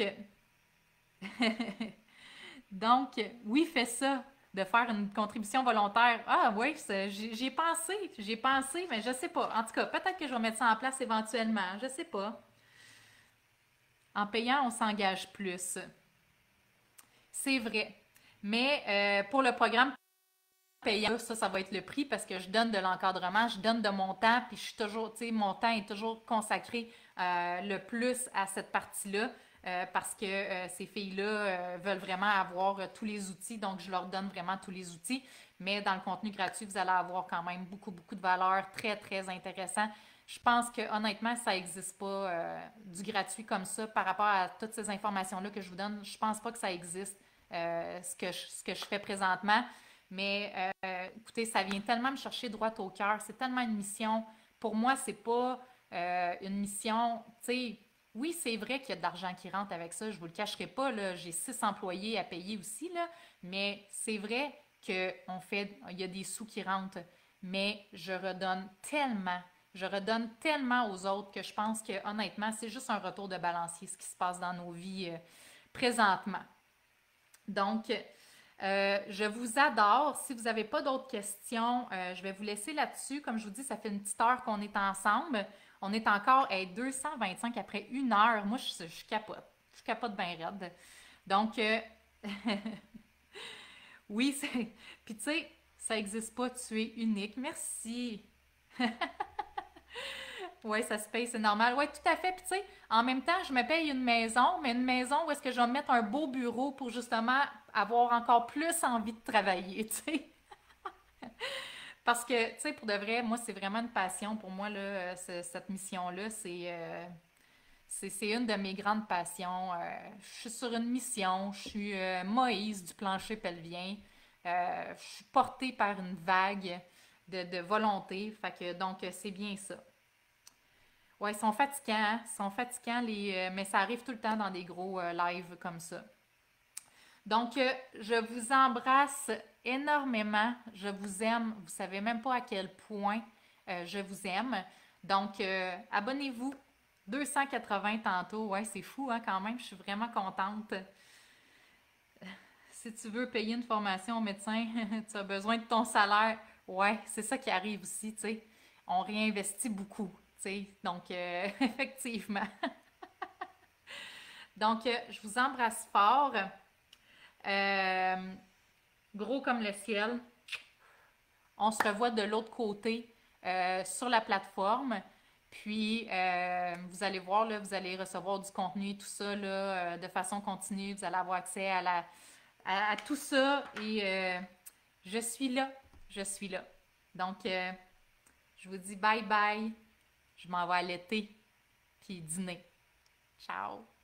donc, oui, fais ça, de faire une contribution volontaire. Ah oui, j'ai pensé, mais je sais pas. En tout cas, peut-être que je vais mettre ça en place éventuellement, je sais pas. En payant, on s'engage plus. C'est vrai. Mais pour le programme payant, ça va être le prix parce que je donne de l'encadrement, je donne de mon temps, puis je suis toujours, tu sais, mon temps est toujours consacré le plus à cette partie-là parce que ces filles-là veulent vraiment avoir tous les outils, donc je leur donne vraiment tous les outils. Mais dans le contenu gratuit, vous allez avoir quand même beaucoup, beaucoup de valeurs très, très intéressant. Je pense que honnêtement, ça n'existe pas du gratuit comme ça par rapport à toutes ces informations-là que je vous donne. Je pense pas que ça existe ce que je fais présentement. Mais écoutez, ça vient tellement me chercher droit au cœur. C'est tellement une mission. Pour moi, c'est pas une mission. Tu sais, oui, c'est vrai qu'il y a de l'argent qui rentre avec ça. Je vous le cacherai pas. Là, j'ai 6 employés à payer aussi là. Mais c'est vrai il y a des sous qui rentrent. Mais je redonne tellement aux autres que je pense que honnêtement, c'est juste un retour de balancier ce qui se passe dans nos vies présentement. Donc, je vous adore. Si vous n'avez pas d'autres questions, je vais vous laisser là-dessus. Comme je vous dis, ça fait une petite heure qu'on est ensemble. On est encore à 225 après 1 heure. Moi, je capote. Je capote bien raide. Donc, oui, c'est... Puis tu sais, ça n'existe pas, tu es unique. Merci. Oui, ça se paye, c'est normal. Oui, tout à fait. Puis tu sais, en même temps, je me paye une maison, mais une maison où est-ce que je vais me mettre un beau bureau pour justement avoir encore plus envie de travailler, tu sais. Parce que, tu sais, pour de vrai, moi, c'est vraiment une passion pour moi, là, cette mission-là. C'est une de mes grandes passions. Je suis sur une mission. Je suis Moïse du plancher pelvien. Je suis portée par une vague de volonté. Fait que, donc, c'est bien ça. Ouais, ils sont fatigants, hein. Ils sont fatigants, mais ça arrive tout le temps dans des gros lives comme ça. Donc, je vous embrasse énormément. Je vous aime. Vous savez même pas à quel point je vous aime. Donc, abonnez-vous. 280 tantôt. Ouais, c'est fou, hein, quand même. Je suis vraiment contente. Si tu veux payer une formation au médecin, tu as besoin de ton salaire. Ouais, c'est ça qui arrive aussi, tu sais. On réinvestit beaucoup, tu sais. Donc, effectivement. Donc, je vous embrasse fort. Euh, Gros comme le ciel. On se revoit de l'autre côté sur la plateforme. Puis, vous allez voir, là, vous allez recevoir du contenu et tout ça là, de façon continue. Vous allez avoir accès à tout ça. Et je suis là. Je suis là. Donc, je vous dis bye bye. Je m'en vais à l'été. Puis dîner. Ciao.